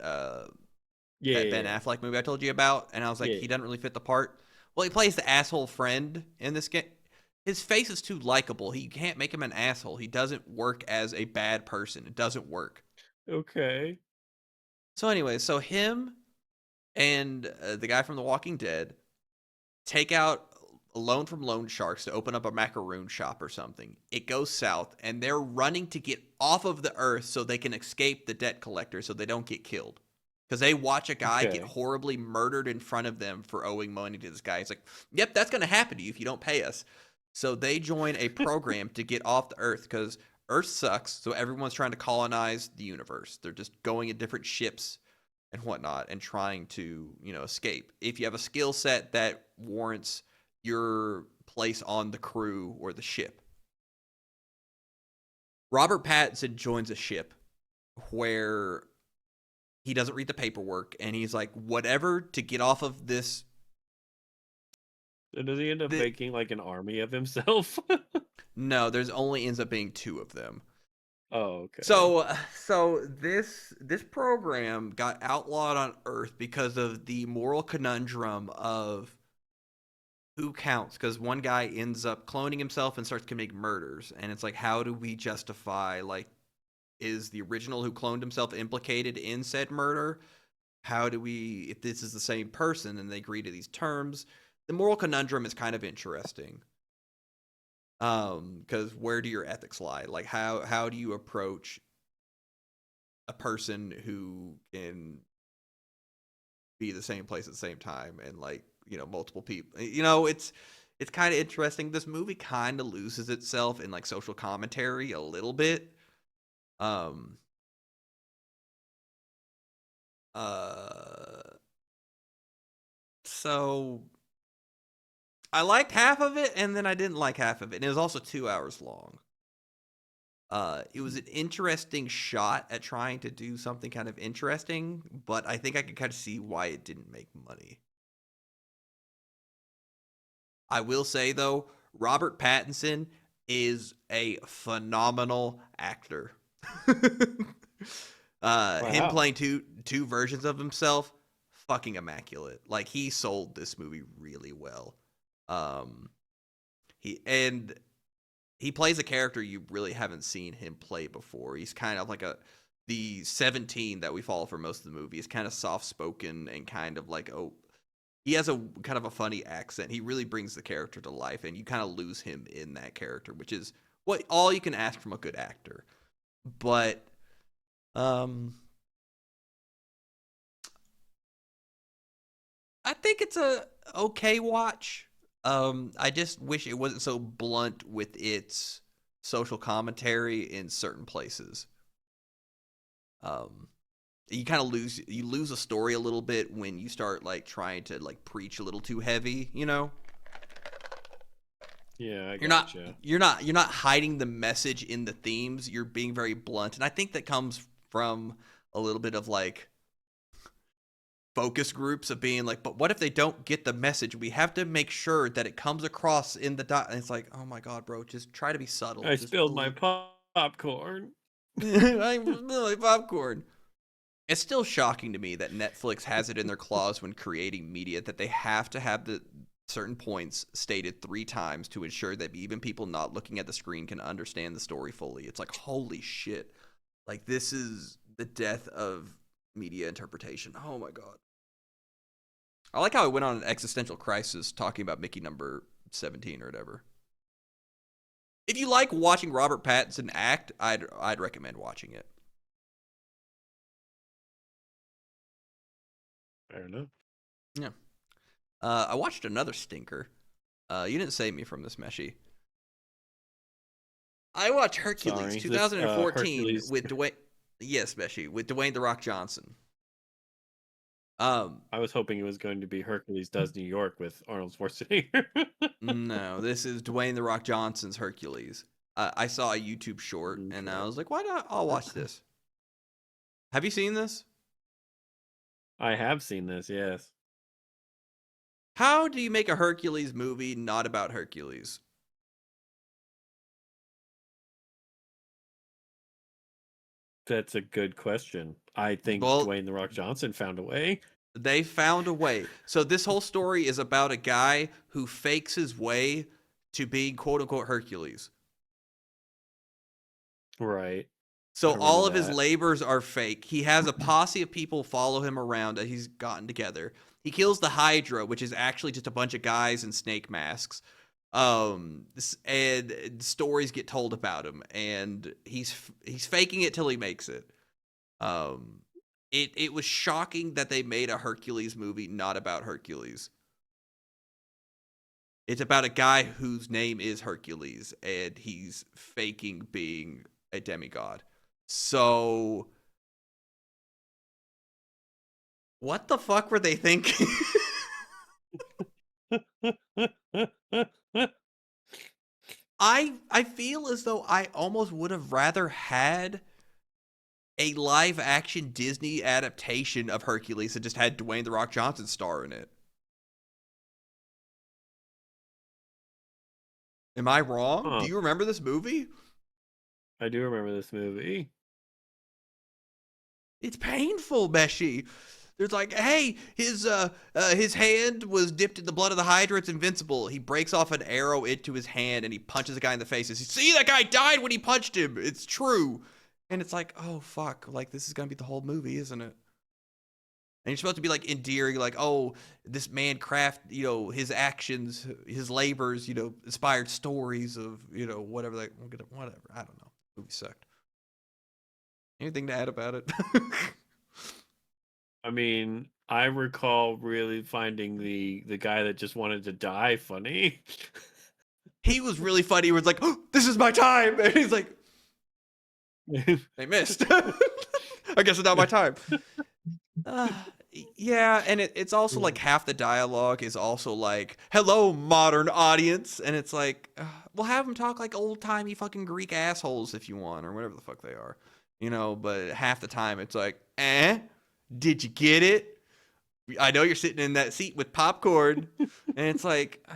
Yeah, that Ben yeah, Affleck movie I told you about? And I was like, Yeah. he doesn't really fit the part. Well, he plays the asshole friend in this game. His face is too likable. He can't make him an asshole. He doesn't work as a bad person. It doesn't work. Okay. So anyway, so him and the guy from The Walking Dead take out a loan from loan sharks to open up a macaroon shop or something. It goes south, and they're running to get off of the earth so they can escape the debt collector so they don't get killed. Because they watch a guy get Okay. horribly murdered in front of them for owing money to this guy. It's like, yep, that's going to happen to you if you don't pay us. So they join a program to get off the earth because Earth sucks. So everyone's trying to colonize the universe. They're just going in different ships and whatnot and trying to, escape. If you have a skill set that warrants your place on the crew or the ship. Robert Pattinson joins a ship where he doesn't read the paperwork, and he's like, whatever to get off of this. So does he end up making like an army of himself? No, there's only ends up being 2 of them. Oh, okay. So this program got outlawed on Earth because of the moral conundrum of who counts, because one guy ends up cloning himself and starts committing murders, and it's like, how do we justify, like, is the original who cloned himself implicated in said murder? How do we, if this is the same person and they agree to these terms? The moral conundrum is kind of interesting. Because where do your ethics lie? Like, how do you approach a person who can be the same place at the same time and, like, you know, multiple people? You know, it's kind of interesting. This movie kind of loses itself in, like, social commentary a little bit. So I liked half of it, and then I didn't like half of it. And it was also 2 hours long. It was an interesting shot at trying to do something kind of interesting, but I think I could kind of see why it didn't make money. I will say, though, Robert Pattinson is a phenomenal actor. Him playing two versions of himself, fucking immaculate. Like, he sold this movie really well. He plays a character you really haven't seen him play before. He's kind of like the 17 that we follow for most of the movie. He's kind of soft spoken and kind of like, he has a kind of a funny accent. He really brings the character to life, and you kind of lose him in that character, which is what all you can ask from a good actor. But I think it's a okay watch. I just wish it wasn't so blunt with its social commentary in certain places. You kind of lose a story a little bit when you start, like, trying to, like, preach a little too heavy, you know? Yeah, I gotcha. You're not hiding the message in the themes. You're being very blunt, and I think that comes from a little bit of, like, focus groups of being like, but what if they don't get the message? We have to make sure that it comes across in the and it's like, oh my god, bro, just try to be subtle. I Just spilled my popcorn. I spilled my popcorn. It's still shocking to me that Netflix has it in their clause when creating media that they have to have the certain points stated 3 times to ensure that even people not looking at the screen can understand the story fully. It's like, holy shit. Like, this is the death of media interpretation. Oh my god. I like how I went on an existential crisis talking about Mickey number 17 or whatever. If you like watching Robert Pattinson act, I'd recommend watching it. Fair enough. Yeah. I watched another stinker. You didn't save me from this, Meshi. I watched Hercules 2014 Hercules. with Dwayne. Yes, Meshi, with Dwayne "The Rock" Johnson. I was hoping it was going to be Hercules Does New York with Arnold Schwarzenegger. No, this is Dwayne "The Rock" Johnson's Hercules. I saw a YouTube short, and I was like, why not? I'll watch this. Have you seen this? I have seen this, yes. How do you make a Hercules movie not about Hercules? That's a good question. I think Dwayne "The Rock" Johnson found a way. They found a way. So this whole story is about a guy who fakes his way to being quote-unquote Hercules. Right. So all of his labors are fake. He has a posse of people follow him around that he's gotten together. He kills the Hydra, which is actually just a bunch of guys in snake masks. And stories get told about him, and he's faking it till he makes it. It was shocking that they made a Hercules movie not about Hercules. It's about a guy whose name is Hercules, and he's faking being a demigod. So, what the fuck were they thinking? I feel as though I almost would have rather had a live action Disney adaptation of Hercules that just had Dwayne the Rock Johnson star in it. Am I wrong? Do Huh. you remember this movie? I do remember this movie. It's painful, Meshi. There's like, hey, his hand was dipped in the blood of the Hydra. It's invincible. He breaks off an arrow into his hand and he punches a guy in the face. See, that guy died when he punched him. It's true. And it's like, oh fuck, like this is gonna be the whole movie, isn't it? And you're supposed to be like endearing, like, oh, this man his actions, his labors, inspired stories of, whatever, whatever. I don't know. The movie sucked. Anything to add about it? I mean, I recall really finding the guy that just wanted to die funny. He was really funny. He was like, oh, this is my time. And he's like, they missed. I guess it's not my time. Uh, yeah, and it's also like half the dialogue is also like, hello, modern audience. And it's like, we'll have them talk like old timey fucking Greek assholes if you want, or whatever the fuck they are. But half the time it's like, did you get it? I know you're sitting in that seat with popcorn. And it's like,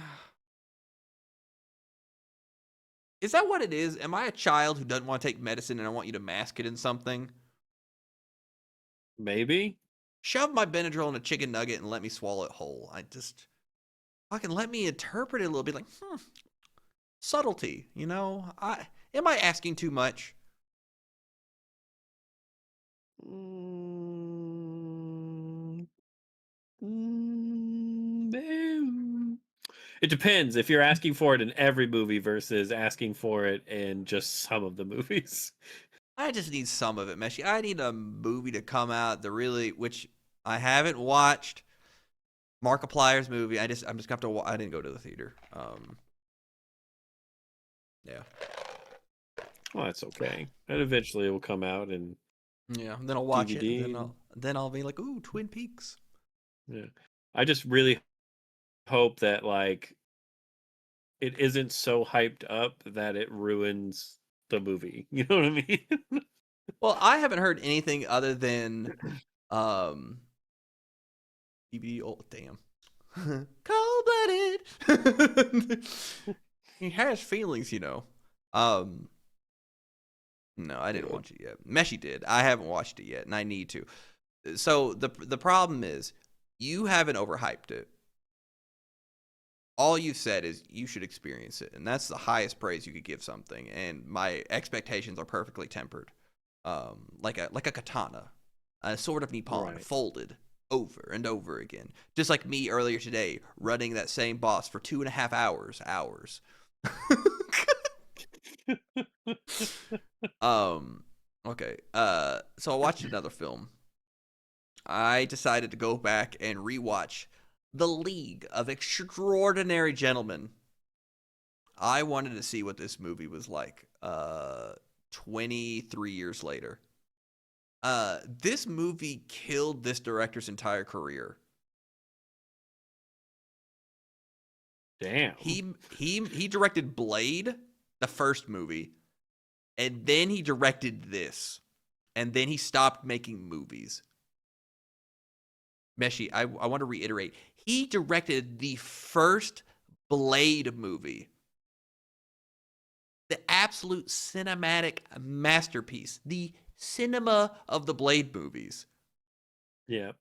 is that what it is? Am I a child who doesn't want to take medicine and I want you to mask it in something? Maybe. Shove my Benadryl in a chicken nugget and let me swallow it whole. I just fucking let me interpret it a little bit, like, subtlety, am I asking too much? It depends if you're asking for it in every movie versus asking for it in just some of the movies. I just need some of it, Meshi. I need a movie to come out which I haven't watched. Markiplier's movie. I'm just gonna have to. I didn't go to the theater. Yeah. Well, that's okay. And eventually it will come out and yeah. Then I'll watch DVD. it. And then I'll be like, ooh, Twin Peaks. Yeah. I just really hope that like it isn't so hyped up that it ruins the movie. You know what I mean? Well, I haven't heard anything other than DVD. Oh, damn. Cold-blooded. He has feelings, No, I didn't watch it yet. Meshi did. I haven't watched it yet, and I need to. So the problem is, you haven't overhyped it. All you've said is you should experience it, and that's the highest praise you could give something. And my expectations are perfectly tempered, like a katana, a sword of Nippon, Right. folded over and over again, just like me earlier today, running that same boss for 2.5 hours. Okay. So I watched another film. I decided to go back and rewatch The League of Extraordinary Gentlemen. I wanted to see what this movie was like 23 years later. This movie killed this director's entire career. Damn. He directed Blade, the first movie, and then he directed this, and then he stopped making movies. Meshi, I want to reiterate, he directed the first Blade movie, the absolute cinematic masterpiece, the cinema of the Blade movies. Yeah.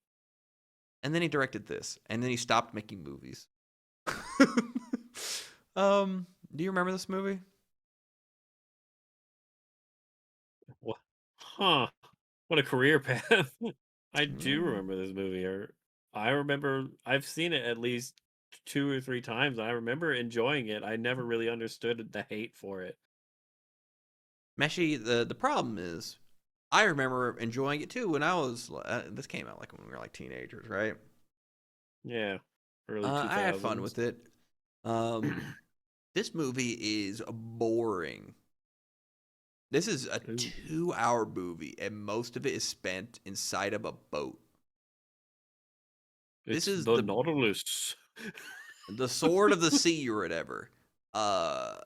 And then he directed this, and then he stopped making movies. Do you remember this movie? What? Huh. What a career path. I do Mm. remember this movie, or I remember I've seen it at least 2 or 3 times. I remember enjoying it. I never really understood the hate for it. Meshi, the problem is, I remember enjoying it too when I was. This came out like when we were like teenagers, right? Yeah. Early 2000s. I had fun with it. This movie is boring. This is a Ooh. 2-hour movie, and most of it is spent inside of a boat. It's This is the the Nautilus. the Sword of the Sea or whatever. I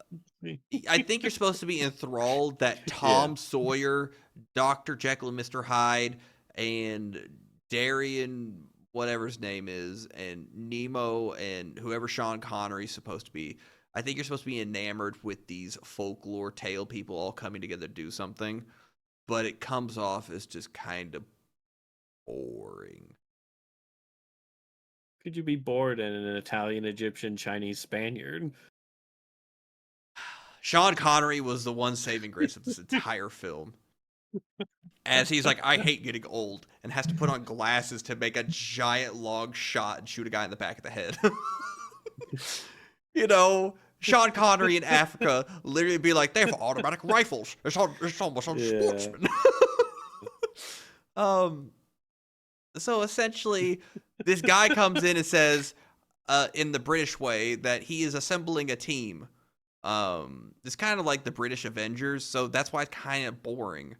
think you're supposed to be enthralled that Yeah. Tom Sawyer, Dr. Jekyll and Mr. Hyde, and Darian, whatever his name is, and Nemo, and whoever Sean Connery's supposed to be. I think you're supposed to be enamored with these folklore tale people all coming together to do something, but it comes off as just kind of boring. Could you be bored in an Italian, Egyptian, Chinese, Spaniard? Sean Connery was the one saving grace of this entire film. As he's like, I hate getting old, and has to put on glasses to make a giant long shot and shoot a guy in the back of the head. You know, Sean Connery in Africa literally be like, they have automatic rifles. It's almost on Yeah. sportsman. So essentially, this guy comes in and says, in the British way, that he is assembling a team. It's kind of like the British Avengers, so that's why it's kind of boring.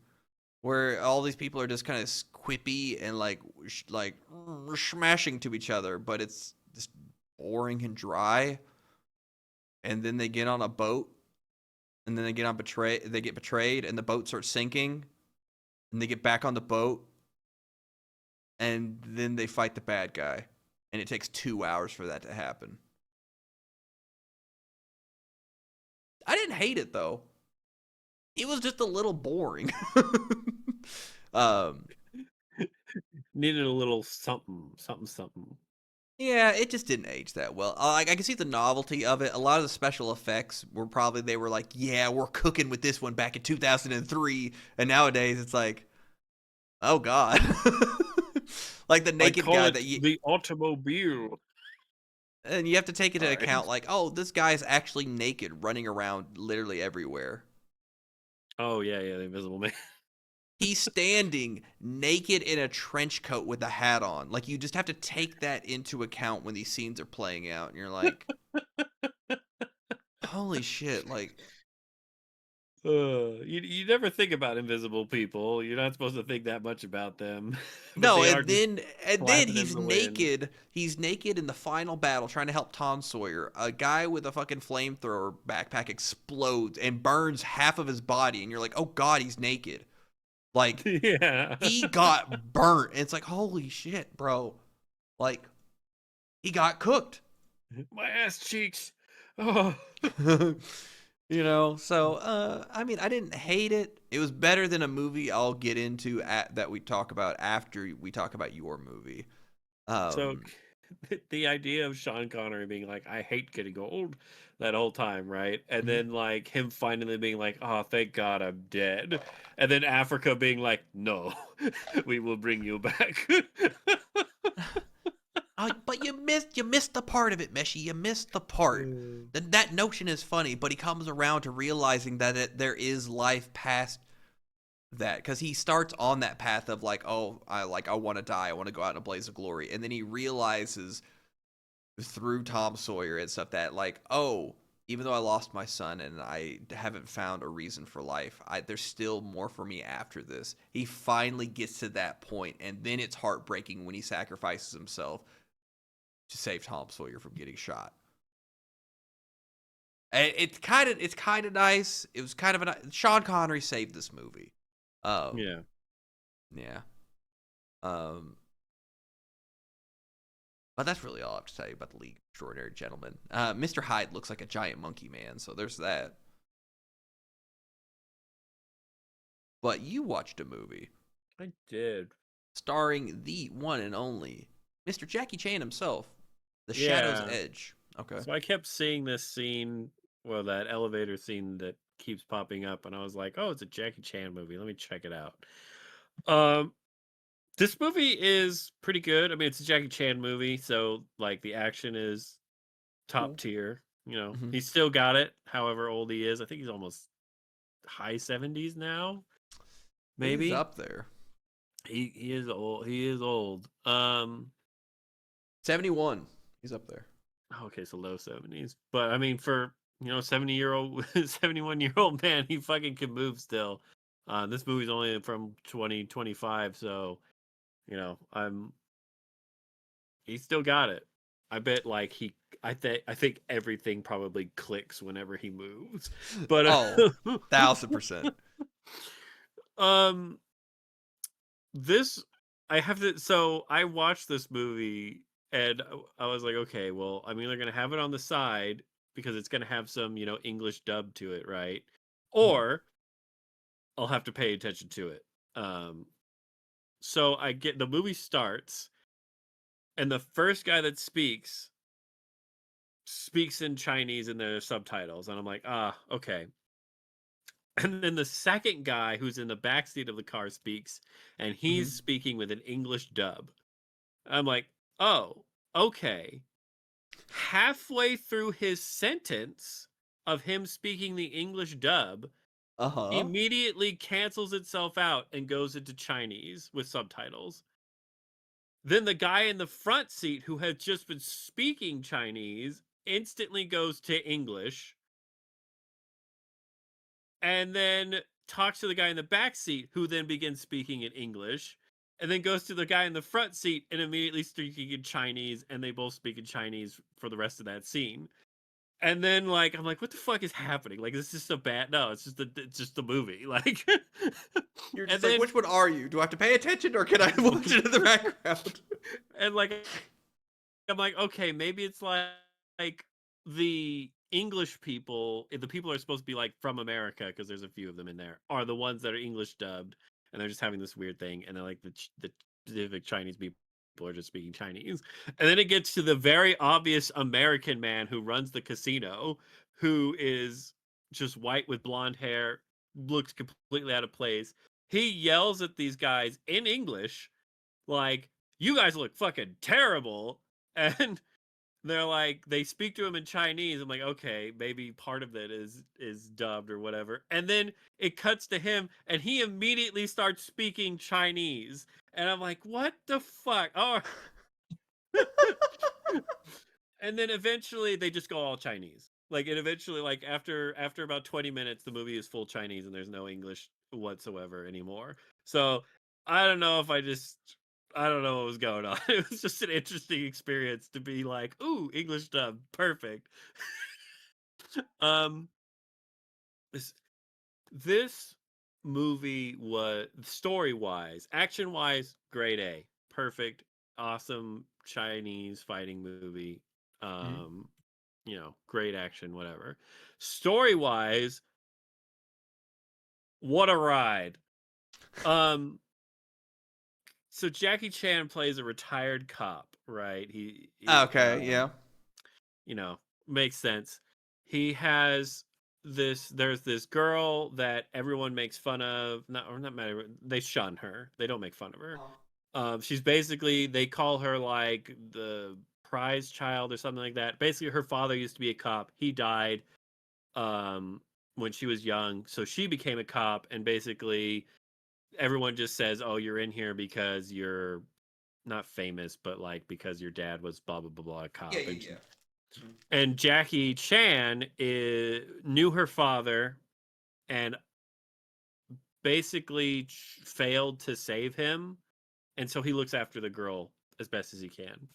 Where all these people are just kind of quippy and like smashing to each other, but it's just boring and dry. And then they get on a boat, and then they get betrayed, and the boat starts sinking, and they get back on the boat, and then they fight the bad guy, and it takes 2 hours for that to happen. I didn't hate it though. It was just a little boring. Needed a little something, something, something. Yeah, it just didn't age that well. I can see the novelty of it. A lot of the special effects were probably, they were like, yeah, we're cooking with this one back in 2003, and nowadays it's like, oh god, like the naked guy that you, the automobile. and you have to take into All right. account like, oh, this guy's actually naked, running around literally everywhere. Oh yeah, the Invisible Man. He's standing naked in a trench coat with a hat on. Like, you just have to take that into account when these scenes are playing out, and you're like, holy shit, like, You never think about invisible people. You're not supposed to think that much about them. But no, they are and just then flapping in he's the wind. naked. He's naked in the final battle trying to help Tom Sawyer. A guy with a fucking flamethrower backpack explodes and burns half of his body, and you're like, oh god, he's naked. Like, Yeah. he got burnt. And it's like, holy shit, bro. Like, he got cooked. My ass cheeks. Oh. You know, so I mean, I didn't hate it. It was better than a movie I'll get into that we talk about after we talk about your movie. So the idea of Sean Connery being like, I hate getting old that whole time, right? And Mhm. then like him finally being like, oh, thank God I'm dead. And then Africa being like, no, we will bring you back. But you missed the part of it, Meshi. You missed the part. That notion is funny, but he comes around to realizing that there is life past that, because he starts on that path of like, oh, I want to die, I want to go out in a blaze of glory, and then he realizes through Tom Sawyer and stuff that like, oh, even though I lost my son and I haven't found a reason for life, there's still more for me after this. He finally gets to that point, and then it's heartbreaking when he sacrifices himself to save Tom Sawyer from getting shot. And it's kind of nice. It was kind of Sean Connery saved this movie. Yeah. Yeah. But that's really all I have to tell you about the League of Extraordinary Gentlemen. Mr. Hyde looks like a giant monkey man, so there's that. But you watched a movie I did. starring the one and only Mr. Jackie Chan himself, The Shadow's Edge. Okay. So I kept seeing this scene, well, that elevator scene that keeps popping up, and I was like, oh, it's a Jackie Chan movie. Let me check it out. This movie is pretty good. I mean, it's a Jackie Chan movie, so like the action is top Cool. tier. You know, Mhm. he's still got it, however old he is. I think he's almost high 70s now. Maybe He's up there. he is old. He is old. 71. He's up there. Okay, so low 70s. But I mean, for 70-year-old, 71-year-old man, he fucking can move still. This movie's only from 2025, so he's still got it. I bet like I think everything probably clicks whenever he moves. But Oh, 1000%. um this I have to so I watched this movie and I was like, okay, well, I'm either gonna have it on the side because it's gonna have some, English dub to it, right? Mhm. Or I'll have to pay attention to it. Um so I get the movie starts and the first guy that speaks in Chinese in the subtitles, and I'm like, ah, okay. And then the second guy who's in the backseat of the car speaks, and he's Mhm. speaking with an English dub. I'm like, oh, okay. Halfway through his sentence of him speaking the English dub, Uh-huh. immediately cancels itself out and goes into Chinese with subtitles. Then the guy in the front seat who had just been speaking Chinese instantly goes to English and then talks to the guy in the back seat who then begins speaking in English and then goes to the guy in the front seat and immediately speaking in Chinese, and they both speak in Chinese for the rest of that scene. And then like I'm like, what the fuck is happening? Like, is this just a bad no, it's just a movie. Like You're and just like, then which one are you? Do I have to pay attention or can I watch it in the background? and like I'm like, okay, maybe it's like the English people, the people are supposed to be like from America because there's a few of them in there, are the ones that are English dubbed, and they're just having this weird thing, and they're like the Chinese people are just speaking Chinese, and then it gets to the very obvious American man who runs the casino, who is just white with blonde hair, looks completely out of place. He yells at these guys in English, like, "You guys look fucking terrible," and they're like they speak to him in Chinese. I'm like, okay, maybe part of it is dubbed or whatever. And then it cuts to him and he immediately starts speaking Chinese. And I'm like, what the fuck? Oh, and then eventually they just go all Chinese. Like it eventually like after about 20 minutes the movie is full Chinese and there's no English whatsoever anymore. So I don't know if I don't know what was going on. It was just an interesting experience to be like, ooh, English dub, perfect. Um this this movie was story wise, action wise, grade A. Perfect, awesome Chinese fighting movie. Mhm. Um great action, whatever. Story wise, what a ride. Um, so Jackie Chan plays a retired cop, right? Okay, yeah. You know, makes sense. He has there's this girl that everyone makes fun of, not matter, they shun her. They don't make fun of her. She's basically they call her like the prize child or something like that. Basically her father used to be a cop. He died um when she was young, so she became a cop, and basically everyone just says, oh, you're in here because you're not famous, but like because your dad was blah blah blah blah a Yeah, cop. yeah, and yeah. Mhm. and Jackie Chan knew her father and basically failed to save him, and so he looks after the girl as best as he can.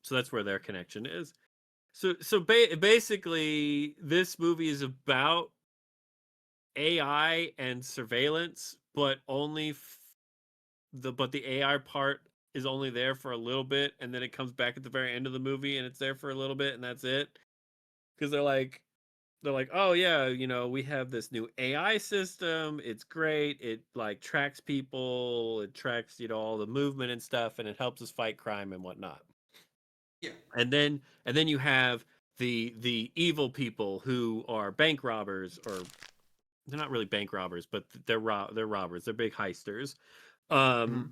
So that's where their connection is. So basically this movie is about AI and surveillance, but only the AI part is only there for a little bit, and then it comes back at the very end of the movie, and it's there for a little bit, and that's it. Because they're like, oh yeah, we have this new AI system. It's great. It like tracks people. It tracks all the movement and stuff, and it helps us fight crime and whatnot. Yeah. And then you have the evil people who are bank robbers, or they're not really bank robbers, but they're robbers. They're big heisters. Um, Mhm.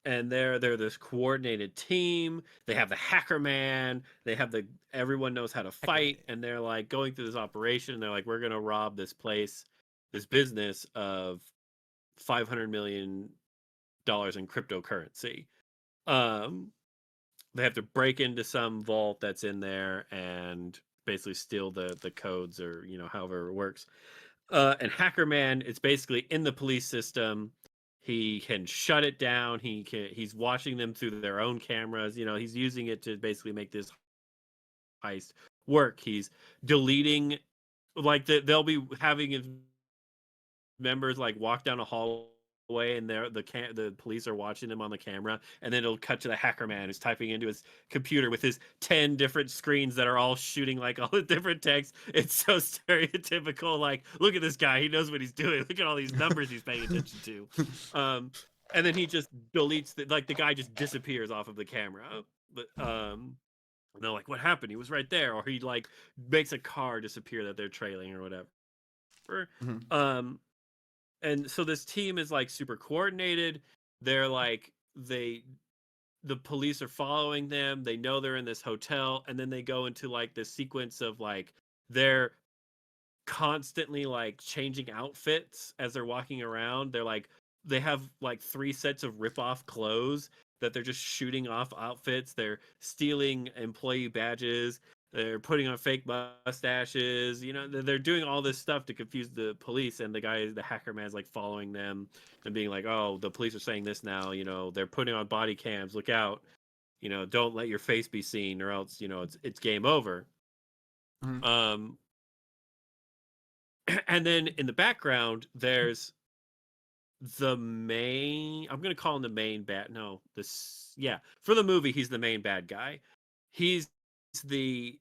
and they're this coordinated team. They have the hacker man. They have everyone knows how to Heck of a fight, day. and they're like going through this operation. And they're like, we're gonna rob this place, this business of $500 million in cryptocurrency. Um, they have to break into some vault that's in there and basically steal the codes, or however it works. And Hacker Man is basically in the police system. He can shut it down. He's watching them through their own cameras. He's using it to basically make this heist work. He's deleting, like, they'll be having his members like walk down a hallway, and the police are watching them on the camera, and then it'll cut to the hacker man who's typing into his computer with his 10 different screens that are all shooting like all the different texts. It's so stereotypical, like, look at this guy, he knows what he's doing, look at all these numbers he's paying attention to. And then he just deletes the guy just disappears off of the camera. But and they're like, what happened? He was right there. Or he like makes a car disappear that they're trailing or whatever. Mhm. And so this team is like super coordinated. They're like, the police are following them. They know they're in this hotel, and then they go into like this sequence of like they're constantly like changing outfits as they're walking around. They have like 3 sets of rip-off clothes that they're just shooting off outfits. They're stealing employee badges. They're putting on fake mustaches. They're doing all this stuff to confuse the police, and the hacker man's like following them and being like, "Oh, the police are saying this now. They're putting on body cams. Look out. Don't let your face be seen, or else it's game over." Mhm. And then in the background, there's I'm gonna call him the main bad. No, for the movie, he's the main bad guy. He's the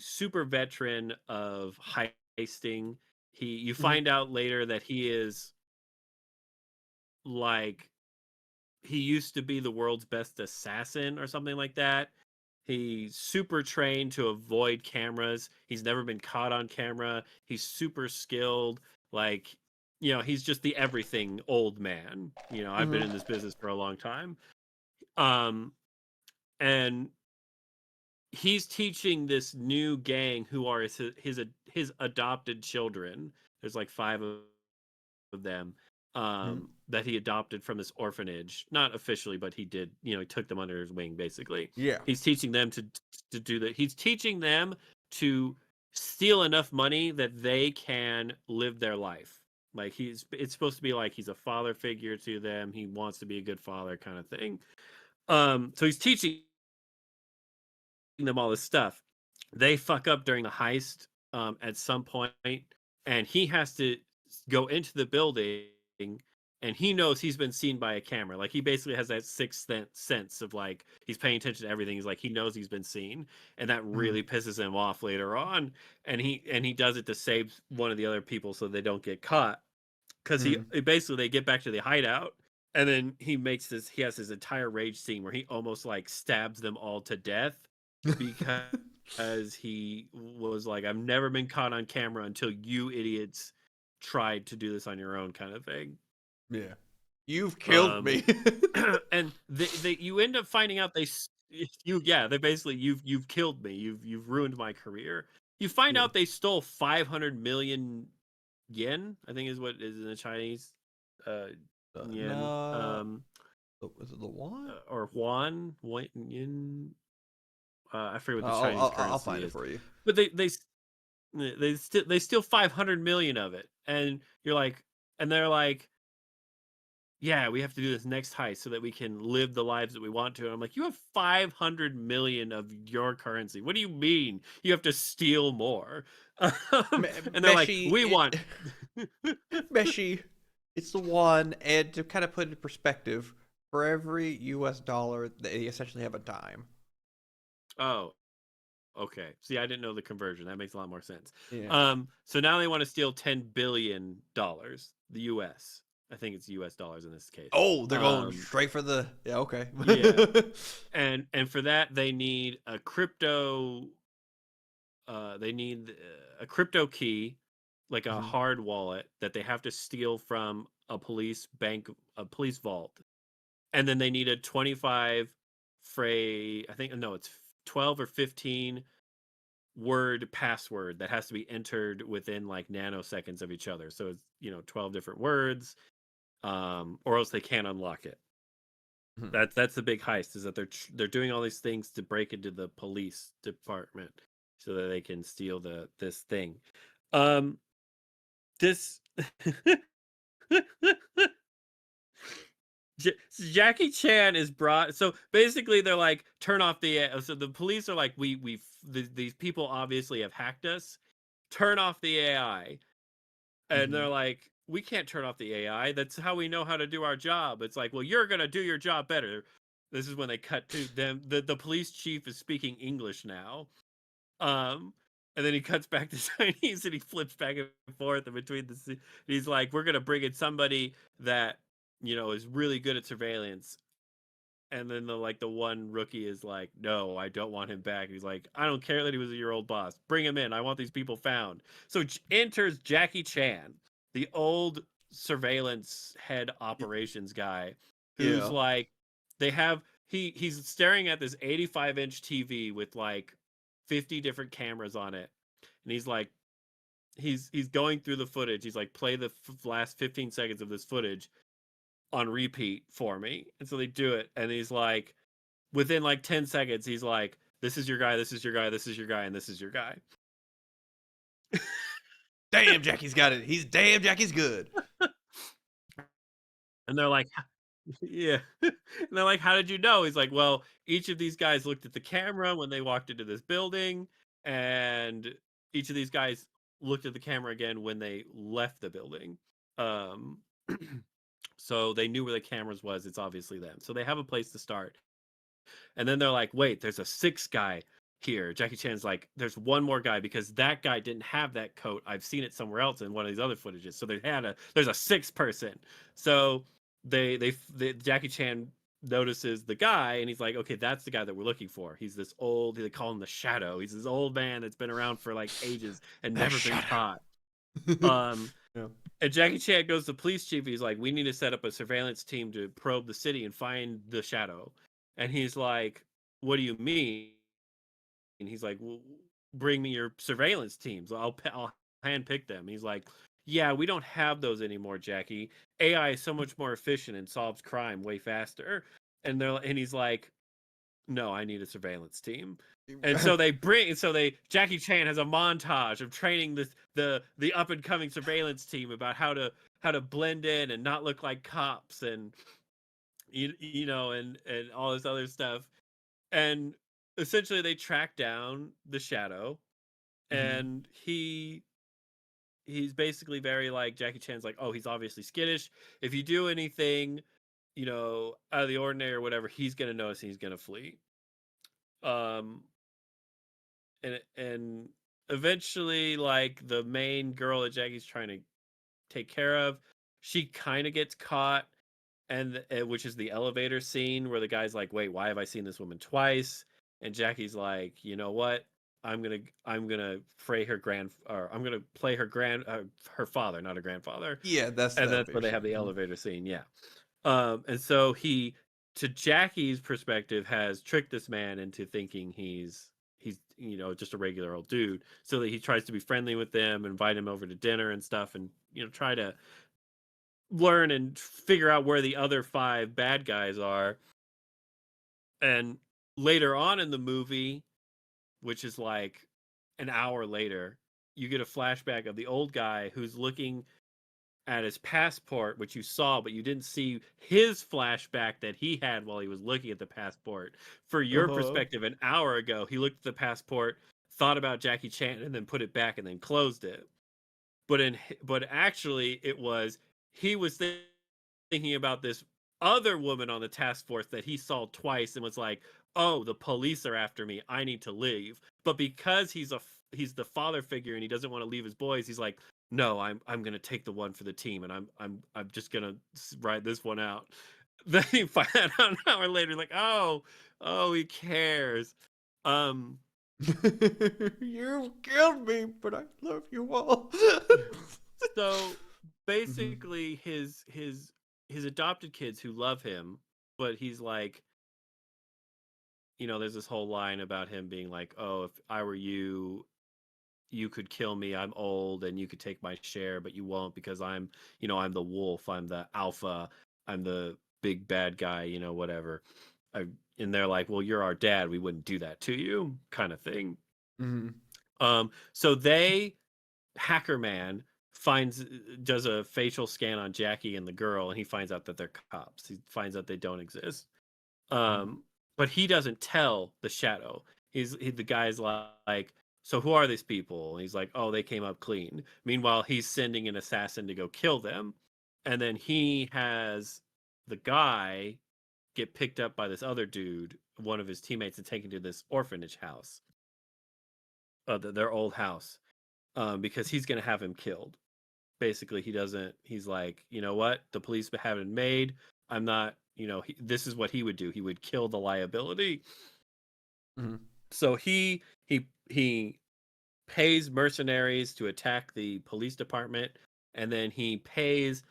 super veteran of heisting. You Mhm. find out later that he is like, he used to be the world's best assassin or something like that. He's super trained to avoid cameras. He's never been caught on camera. He's super skilled. Like, he's just the everything old man. I've been in this business for a long time. And he's teaching this new gang who are his adopted children. There's like 5 of them, Mhm. that he adopted from this orphanage. Not officially, but he did. He took them under his wing. Basically, Yeah. he's teaching them to do that. He's teaching them to steal enough money that they can live their life. Like, it's supposed to be like he's a father figure to them. He wants to be a good father, kind of thing. So he's teaching them all this stuff. They fuck up during the heist at some point, and he has to go into the building, and he knows he's been seen by a camera. Like, he basically has that sixth sense of like, he's paying attention to everything. He's like, he knows he's been seen, and that Mhm. really pisses him off later on. And he does it to save one of the other people so they don't get caught. Because Mhm. basically, they get back to the hideout, and then he has his entire rage scene where he almost like stabs them all to death, because he was like, I've never been caught on camera until you idiots tried to do this on your own, kind of thing. Yeah. You've killed Um me. and you end up finding out they basically, you've killed me, you've ruined my career. You find Yeah. out they stole 500 million yen, I think is what is in the Chinese, yen, No. Was it the one? or yen. I forget what the I'll, Chinese I'll I'll currency find it is, for you. but they steal 500 million of it, and you're like, and they're like, yeah, we have to do this next heist so that we can live the lives that we want to. And I'm like, you have 500 million of your currency. What do you mean you have to steal more? And they're like, Meshi, we want. Meshi, it's the one. And to kind of put it in perspective, for every US dollar, they essentially have a dime. Oh, okay. See, I didn't know the conversion. That makes a lot more sense. Yeah. So now they want to steal $10 billion, the US. I think it's US dollars in this case. Oh, they're going straight for the. Yeah, okay. Yeah. And for that they need a crypto, a crypto key, like a Mhm. hard wallet that they have to steal from a police bank, a police vault. And then they need a 25 I think, no, it's 12 or 15 word password that has to be entered within like nanoseconds of each other. So it's, 12 different words, or else they can't unlock it. Mhm. That's the big heist, is that they're doing all these things to break into the police department so that they can steal this thing. Um this Jackie Chan is brought. So basically, they're like, turn off the. So the police are like, these people obviously have hacked us. Turn off the AI, and they're like, we can't turn off the AI. That's how we know how to do our job. It's like, well, you're gonna do your job better. This is when they cut to them. The police chief is speaking English now. Um, and then he cuts back to Chinese and he flips back and forth in between the. He's like, we're gonna bring in somebody that is really good at surveillance. And then the one rookie is like, no, I don't want him back. He's like, I don't care that he was your old boss. Bring him in. I want these people found. So enters Jackie Chan, the old surveillance head operations guy, who's Yeah. like, he's staring at this 85-inch TV with like 50 different cameras on it, and he's like, he's going through the footage. He's like, play the last 15 seconds of this footage on repeat for me. And so they do it, and he's like, within like 10 seconds, he's like, this is your guy, this is your guy, this is your guy, and this is your guy. Damn, Jackie's got it. Jackie's good. And they're like, yeah. And they're like, how did you know? He's like, well, each of these guys looked at the camera when they walked into this building, and each of these guys looked at the camera again when they left the building. So they knew where the cameras was. It's obviously them. So they have a place to start. And then they're like, wait, there's a sixth guy here. Jackie Chan's like, there's one more guy because that guy didn't have that coat. I've seen it somewhere else in one of these other footages. So there's a sixth person. So they Jackie Chan notices the guy, and he's like, okay, that's the guy that we're looking for. He's this old, they call him the Shadow. He's this old man that's been around for like ages and never been caught. Yeah. And Jackie Chan goes to the police chief. He's like, we need to set up a surveillance team to probe the city and find the Shadow. And he's like, what do you mean? And he's like, well, bring me your surveillance teams. I'll handpick them. He's like, yeah, we don't have those anymore, Jackie. AI is so much more efficient and solves crime way faster. And he's like, no, I need a surveillance team. And so Jackie Chan has a montage of training the up and coming surveillance team about how to blend in and not look like cops, and and all this other stuff. And essentially they track down the Shadow, and he's basically very like, Jackie Chan's like, oh, he's obviously skittish. If you do anything, out of the ordinary or whatever, he's gonna notice and he's gonna flee. And eventually, like, the main girl that Jackie's trying to take care of, she kind of gets caught, and which is the elevator scene where the guy's like, wait, why have I seen this woman twice? And Jackie's like, you know what, I'm gonna play her her father, not a grandfather. Yeah, And that's where they have the elevator scene. Yeah. And so he, to Jackie's perspective, has tricked this man into thinking he's just a regular old dude, so that he tries to be friendly with them, invite him over to dinner and stuff, and try to learn and figure out where the other 5 bad guys are. And later on in the movie, which is like an hour later, you get a flashback of the old guy who's looking at his passport, which you saw, but you didn't see his flashback that he had while he was looking at the passport. For your perspective, an hour ago, he looked at the passport, thought about Jackie Chan, and then put it back and then closed it. But actually, it was, he was thinking about this other woman on the task force that he saw twice and was like, oh, the police are after me, I need to leave. But because he's the father figure and he doesn't want to leave his boys, he's like, no, I'm gonna take the one for the team, and I'm just gonna ride this one out. Then you find out an hour later, like, oh, he cares. You killed me, but I love you all. So basically, his adopted kids who love him, but he's like, there's this whole line about him being like, oh, if I were you, you could kill me. I'm old and you could take my share, but you won't, because I'm the wolf. I'm the alpha. I'm the big bad guy, whatever. And they're like, well, you're our dad. We wouldn't do that to you, kind of thing. So Hacker Man does a facial scan on Jackie and the girl, and he finds out that they're cops. He finds out they don't exist. But he doesn't tell the Shadow. The guy's like, so who are these people? And he's like, oh, they came up clean. Meanwhile, he's sending an assassin to go kill them, and then he has the guy get picked up by this other dude, one of his teammates, and taken to this orphanage house, their old house, because he's gonna have him killed. Basically, he's like, you know what, the police have been made. I'm not, this is what he would do. He would kill the liability. So he pays mercenaries to attack the police department, and then he pays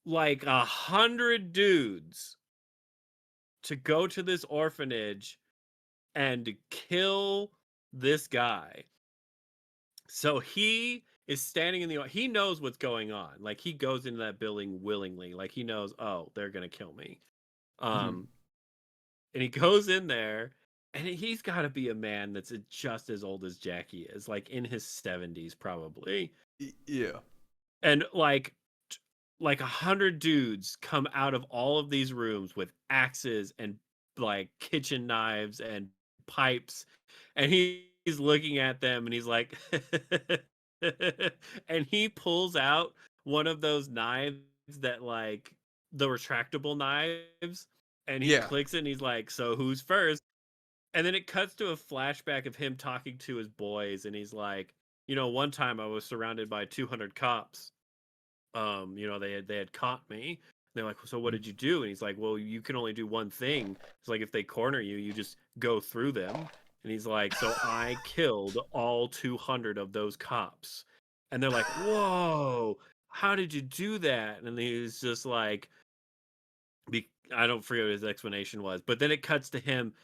like 100 dudes to go to this orphanage and kill this guy. So he is standing in he knows what's going on. Like, he goes into that building willingly. Like, he knows, oh, they're gonna kill me. And he goes in there, and he's got to be a man that's just as old as Jackie is, like in his 70s probably. Yeah. And like 100 dudes come out of all of these rooms with axes and like kitchen knives and pipes, and he's looking at them and he's like and he pulls out one of those knives that, like, the retractable knives, and he clicks it, and he's like, so who's first? And then it cuts to a flashback of him talking to his boys, and he's like, one time I was surrounded by 200 cops. They had caught me. They're like, so what did you do? And he's like, well, you can only do one thing. It's like, if they corner you, you just go through them. And he's like, so I killed all 200 of those cops. And they're like, whoa, how did you do that? And he's just like, I don't forget what his explanation was, but then it cuts to him,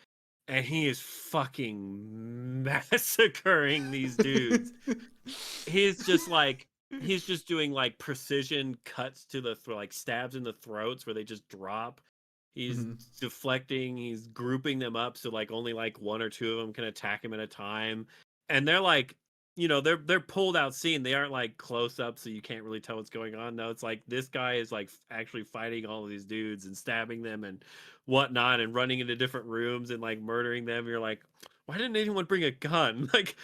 and he is fucking massacring these dudes. He's just doing like precision cuts to the like stabs in the throats where they just drop. He's deflecting, he's grouping them up so like only like one or two of them can attack him at a time. And they're like, they're pulled out scene. They aren't like close up, so you can't really tell what's going on. No, it's like this guy is like actually fighting all of these dudes and stabbing them and whatnot, and running into different rooms and like murdering them. You're like, why didn't anyone bring a gun? Like,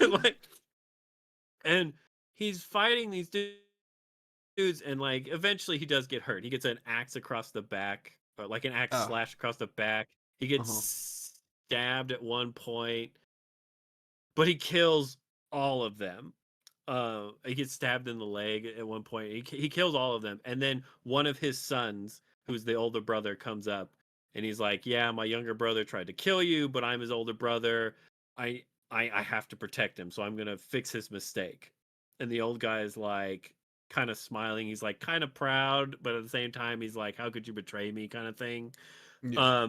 like, and he's fighting these dudes, and like eventually he does get hurt. He gets an axe across the back, or like an axe slash across the back. He gets stabbed at one point, but he kills all of them. He gets stabbed in the leg at one point. He kills all of them, and then one of his sons, who's the older brother, comes up, and he's like, "Yeah, my younger brother tried to kill you, but I'm his older brother. I have to protect him, so I'm gonna fix his mistake." And the old guy is like, kind of smiling. He's like, kind of proud, but at the same time, he's like, "How could you betray me?" kind of thing. Yeah.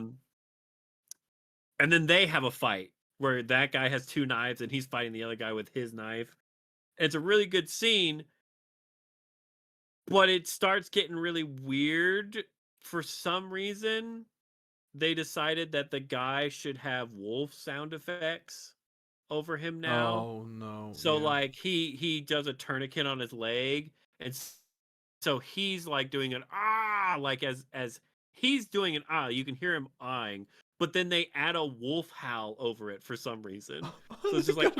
And then they have a fight where that guy has two knives and he's fighting the other guy with his knife. It's a really good scene, but it starts getting really weird. For some reason, they decided that the guy should have wolf sound effects over him now. Oh no. So like he does a tourniquet on his leg, and so he's like doing an like as he's doing an you can hear him eyeing, but then they add a wolf howl over it for some reason. So it's just like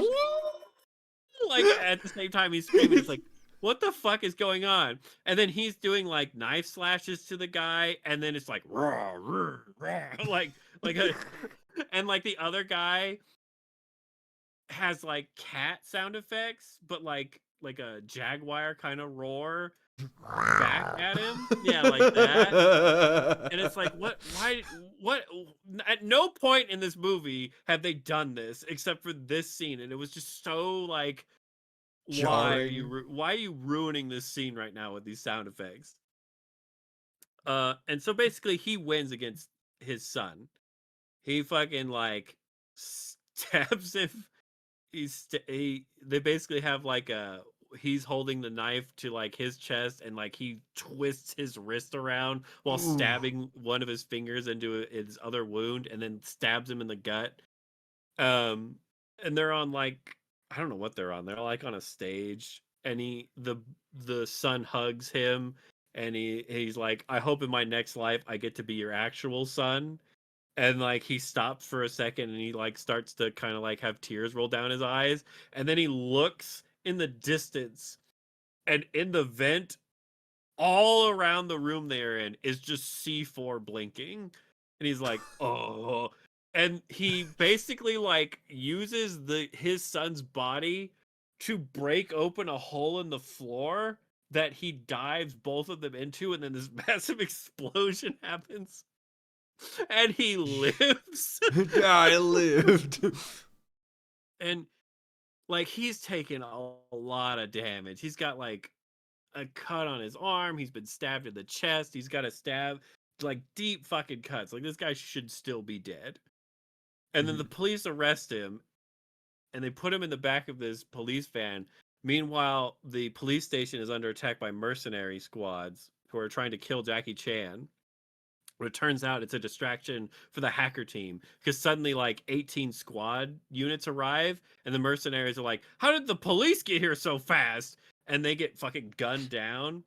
like at the same time he's screaming. It's like, what the fuck is going on? And then he's doing like knife slashes to the guy, and then it's like rah, rah, rah, like and like the other guy has like cat sound effects, but like a jaguar kind of roar back at him. Yeah, like that. And it's like, what at no point in this movie have they done this except for this scene, and it was just so like, why are you ruining this scene right now with these sound effects? And so basically he wins against his son. He fucking like stabs him. They basically have like he's holding the knife to like his chest, and like he twists his wrist around while stabbing one of his fingers into his other wound, and then stabs him in the gut. And they're on like, I don't know what they're on. They're like on a stage, and the son hugs him, and he's like, I hope in my next life I get to be your actual son. And like he stops for a second and he like starts to kind of like have tears roll down his eyes, and then he looks in the distance, and in the vent all around the room they're in is just C4 blinking. And he's like, oh. And he basically like uses his son's body to break open a hole in the floor that he dives both of them into, and then this massive explosion happens. And he lives. I lived. And like he's taken a lot of damage. He's got like a cut on his arm. He's been stabbed in the chest. He's got a stab, like deep fucking cuts. Like this guy should still be dead. And then the police arrest him, and they put him in the back of this police van. Meanwhile, the police station is under attack by mercenary squads who are trying to kill Jackie Chan. But it turns out it's a distraction for the hacker team, because suddenly like 18 squad units arrive, and the mercenaries are like, how did the police get here so fast? And they get fucking gunned down.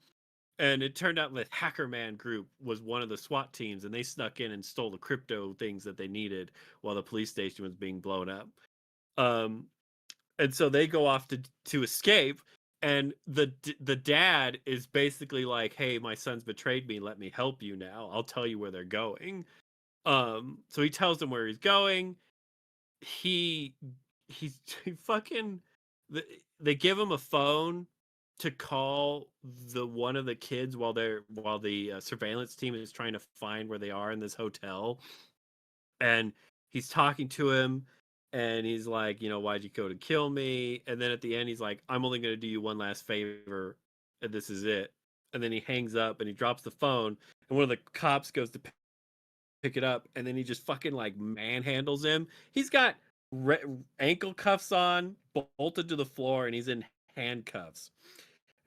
And it turned out the Hacker Man group was one of the SWAT teams, and they snuck in and stole the crypto things that they needed while the police station was being blown up. And so they go off to escape, and the dad is basically like, hey, my son's betrayed me, let me help you now, I'll tell you where they're going. So he tells them where he's going. He's he fucking they give him a phone to call one of the kids while the surveillance team is trying to find where they are in this hotel. And he's talking to him, and he's like, why'd you go to kill me? And then at the end he's like, I'm only going to do you one last favor, and this is it. And then he hangs up and he drops the phone, and one of the cops goes to pick it up, and then he just fucking like manhandles him. He's got ankle cuffs on, bolted to the floor, and he's in handcuffs.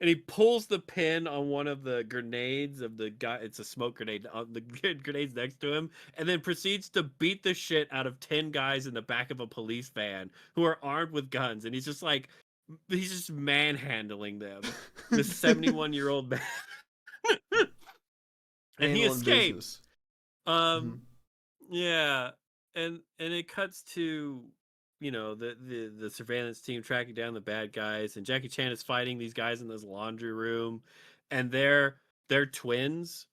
And he pulls the pin on one of the grenades of the guy. It's a smoke grenade. The grenade's next to him, and then proceeds to beat the shit out of 10 guys in the back of a police van who are armed with guns. And he's just manhandling them. This 71-year-old man. And he escapes. Yeah. And it cuts to the surveillance team tracking down the bad guys, and Jackie Chan is fighting these guys in this laundry room, and they're twins,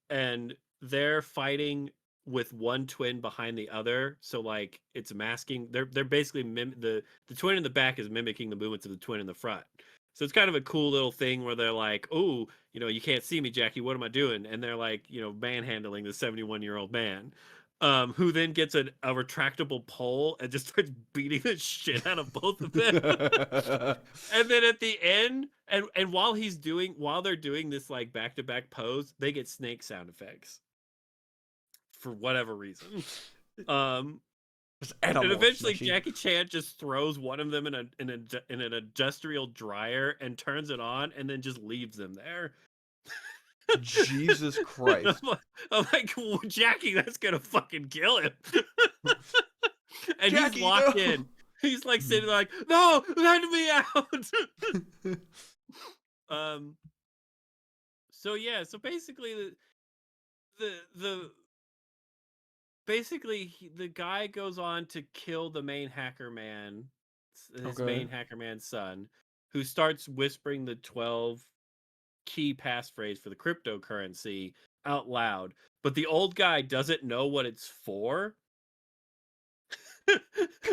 and they're fighting with one twin behind the other, so like it's masking. They're basically the twin in the back is mimicking the movements of the twin in the front. So it's kind of a cool little thing where they're like, oh, you can't see me, Jackie, what am I doing? And they're like, manhandling the 71-year-old man. Who then gets a retractable pole and just starts beating the shit out of both of them. And then at the end, and while they're doing this like back-to-back pose, they get snake sound effects for whatever reason. And eventually Jackie Chan just throws one of them in an industrial dryer and turns it on, and then just leaves them there. Jesus Christ. I'm like, well, Jackie, that's gonna fucking kill him. And Jackie, he's locked in. He's like sitting there like, no, let me out. So yeah, so basically the guy goes on to kill the main hacker man, main hacker man's son, who starts whispering the 12 key passphrase for the cryptocurrency out loud, but the old guy doesn't know what it's for.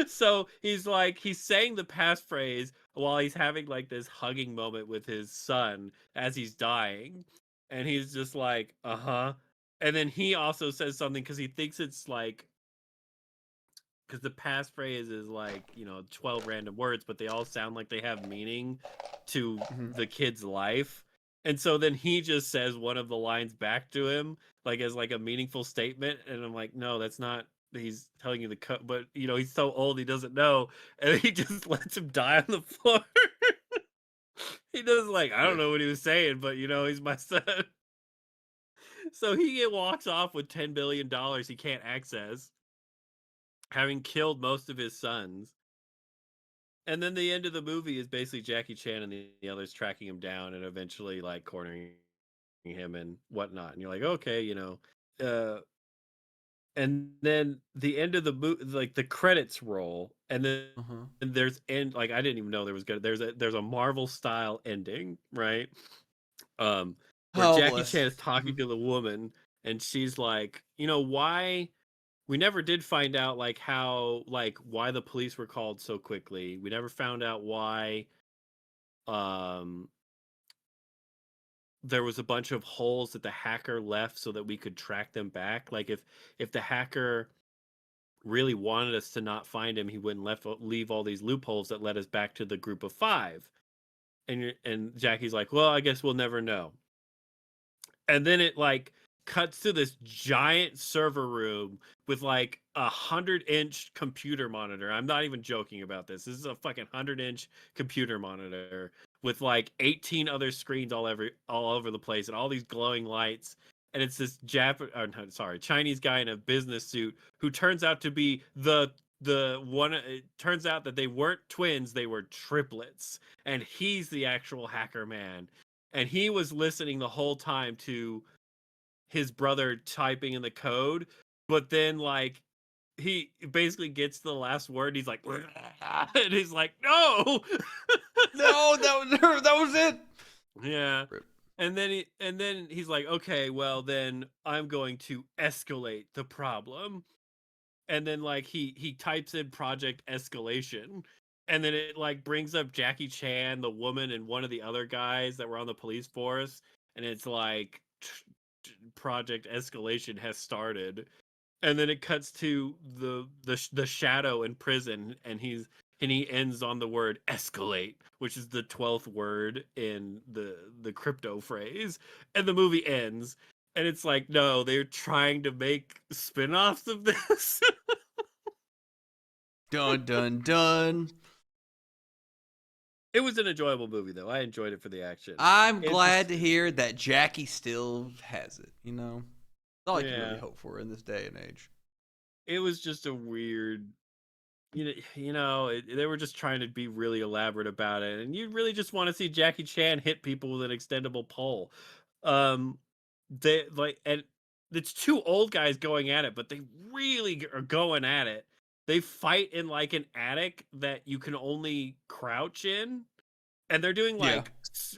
So he's saying the passphrase while he's having like this hugging moment with his son as he's dying, and he's just like, and then he also says something because he thinks it's like, because the passphrase is like 12 random words, but they all sound like they have meaning to the kid's life. And so then he just says one of the lines back to him, like as like a meaningful statement. And I'm like, no, that's not. He's telling you the cut, but he's so old he doesn't know, and he just lets him die on the floor. He does like, I don't know what he was saying, but he's my son. So he walks off with $10 billion he can't access, having killed most of his sons. And then the end of the movie is basically Jackie Chan and the others tracking him down and eventually like cornering him and whatnot. And you're like, okay, uh, and then the end of the movie, like the credits roll, and then Uh-huh. and there's end like I didn't even know there was good. There's a Marvel style ending, right? Where Oh, Jackie bless. Chan is talking to the woman, and she's like, why we never did find out like how like why the police were called so quickly. We never found out why um there was a bunch of holes that the hacker left so that we could track them back. Like if the hacker really wanted us to not find him, he wouldn't leave all these loopholes that led us back to the group of five. And Jackie's like, well, I guess we'll never know. And then it like cuts to this giant server room with like 100-inch computer monitor. I'm not even joking about this. This is a fucking 100-inch computer monitor with like 18 other screens all over the place and all these glowing lights. And it's this Chinese guy in a business suit who turns out to be the one. It turns out that they weren't twins, they were triplets, and he's the actual hacker man. And he was listening the whole time to his brother typing in the code, but then like he basically gets to the last word, he's like and he's like, no. No, that was it. Yeah. Rip. And then he's like, okay, well then I'm going to escalate the problem. And then like he types in project escalation, and then it like brings up Jackie Chan, the woman, and one of the other guys that were on the police force, and it's like project escalation has started. And then it cuts to the shadow in prison, and he ends on the word escalate, which is the 12th word in the crypto phrase, and the movie ends. And it's like, no, they're trying to make spin-offs of this. Dun dun dun. It was an enjoyable movie, though. I enjoyed it for the action. I'm glad to Interesting. hear that Jackie still has it. That's all I can really Yeah, hope for in this day and age. it was just a weird. They were just trying to be really elaborate about it, and you really just want to see Jackie Chan hit people with an extendable pole. Um, they like, and it's two old guys going at it, but they really are going at it. They fight in like an attic that you can only crouch in, and they're doing Yeah. like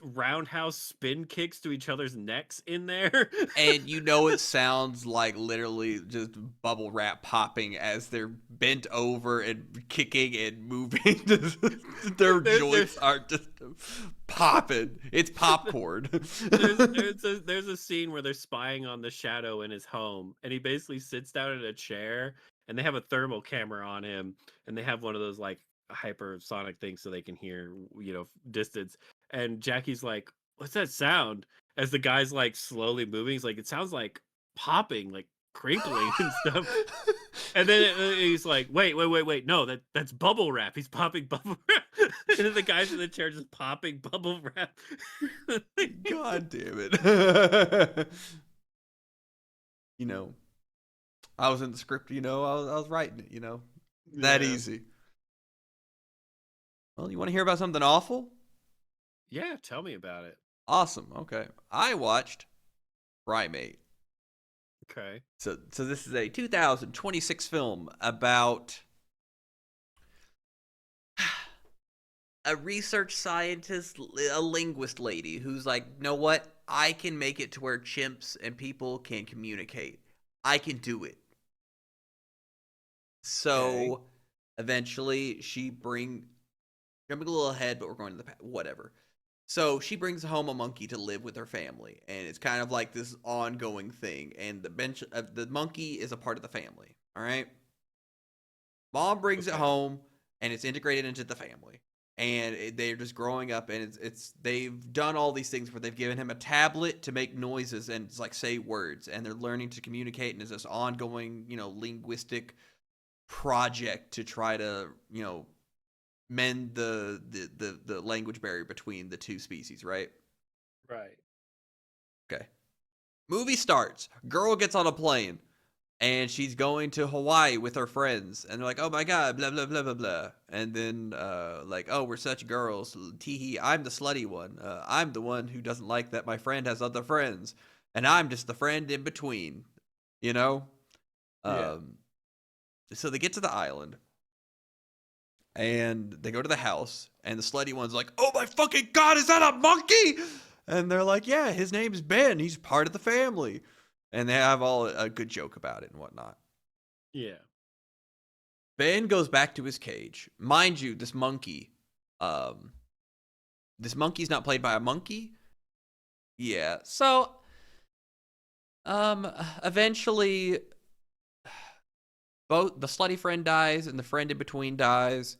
roundhouse spin kicks to each other's necks in there. And it sounds like literally just bubble wrap popping as they're bent over and kicking and moving. Their there's joints there's are just popping. It's popcorn. there's a scene where they're spying on the shadow in his home, and he basically sits down in a chair, and they have a thermal camera on him, and they have one of those like hypersonic things so they can hear distance. And Jackie's like, what's that sound? As the guy's like slowly moving, he's like, it sounds like popping, like crinkling and stuff. And then he's like, wait, no, that's bubble wrap. He's popping bubble wrap. And then the guys in the chair just popping bubble wrap. God damn it. you know, I was in the script, I was writing it, that Yeah. easy. Well, you want to hear about something awful? Yeah, tell me about it. Awesome. Okay. I watched Primate. Okay. So this is a 2026 film about a research scientist, a linguist lady who's like, you know what? I can make it to where chimps and people can communicate. I can do it. So eventually jumping a little ahead, but we're going to the past, whatever. So she brings home a monkey to live with her family, and it's kind of like this ongoing thing. And the monkey is a part of the family. All right. Mom brings it home, and it's integrated into the family. And they're just growing up, and they've done all these things where they've given him a tablet to make noises and like say words, and they're learning to communicate. And it's this ongoing, linguistic project to try to, mend the language barrier between the two species, right? Right. Okay. Movie starts. Girl gets on a plane. and she's going to Hawaii with her friends, and they're like, "Oh my god, blah blah blah blah blah," and then like, "Oh, we're such girls, teehee. I'm the slutty one. I'm the one who doesn't like that my friend has other friends, and I'm just the friend in between, you know." Yeah. So they get to the island, and they go to the house, and the slutty one's like, "Oh my fucking god, is that a monkey?" And they're like, "Yeah, his name's Ben. He's part of the family." And they have all a good joke about it and whatnot. Yeah. Ben goes back to his cage. Mind you, this monkey's not played by a monkey. Yeah. So, eventually, both the slutty friend dies and the friend in between dies.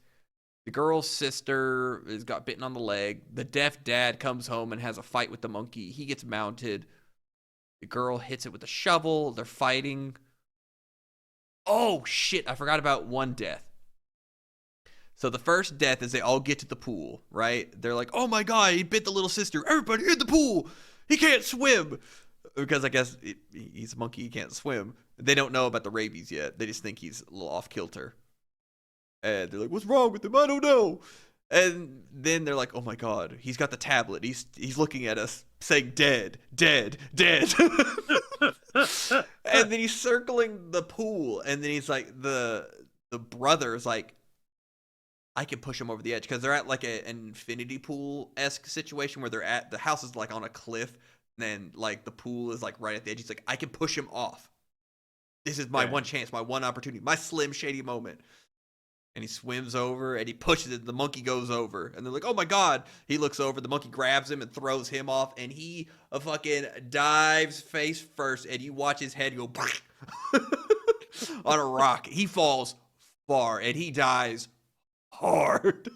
The girl's sister has got bitten on the leg. The deaf dad comes home and has a fight with the monkey. He gets mounted. The girl hits it with a shovel. They're fighting. Oh, shit. I forgot about one death. So the first death is they all get to the pool, right? They're like, "Oh my god, he bit the little sister. Everybody in the pool. He can't swim." Because I guess he's a monkey. He can't swim. They don't know about the rabies yet. They just think he's a little off kilter. And they're like, "What's wrong with him? I don't know." And then they're like, "Oh my god, he's got the tablet. He's looking at us saying dead, dead, dead." And then he's circling the pool, and then he's like, the brother's like, "I can push him over the edge," because they're at like an infinity pool-esque situation where they're at, the house is like on a cliff, and then like the pool is like right at the edge. He's like, "I can push him off. This is my one chance, my one opportunity, my slim shady moment." And he swims over and he pushes it. The monkey goes over, and they're like, "Oh my god!" He looks over, the monkey grabs him and throws him off, and he fucking dives face first, and you watch his head go on a rock. He falls far and he dies hard.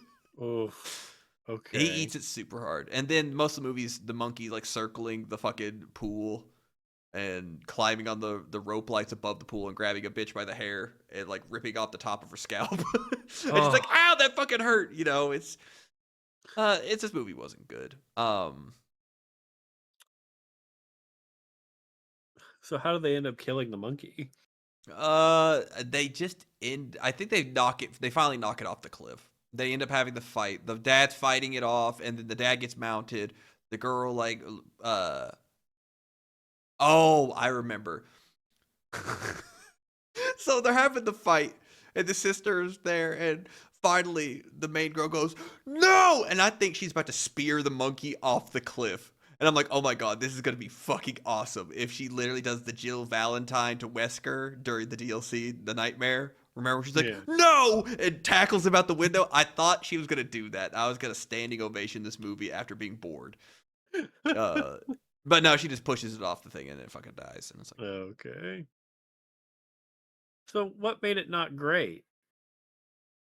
Oof. Okay. He eats it super hard. And then most of the movies, the monkey like circling the fucking pool and climbing on the rope lights above the pool and grabbing a bitch by the hair and like ripping off the top of her scalp. And she's like, "Ow, that fucking hurt." You know, it's this movie wasn't good. So how do they end up killing the monkey? They just end. I think they finally knock it off the cliff. They end up having the fight. The dad's fighting it off, and then the dad gets mounted. The girl like oh, I remember. So they're having the fight, and the sister's there, and finally the main girl goes, "No!" And I think she's about to spear the monkey off the cliff. And I'm like, "Oh my god, this is gonna be fucking awesome if she literally does the Jill Valentine to Wesker during the DLC, The Nightmare." Remember, she's like, Yeah. "No!" and tackles him out the window. I thought she was gonna do that. I was gonna standing ovation this movie after being bored. But no, she just pushes it off the thing and it fucking dies. And it's like, Okay. So what made it not great?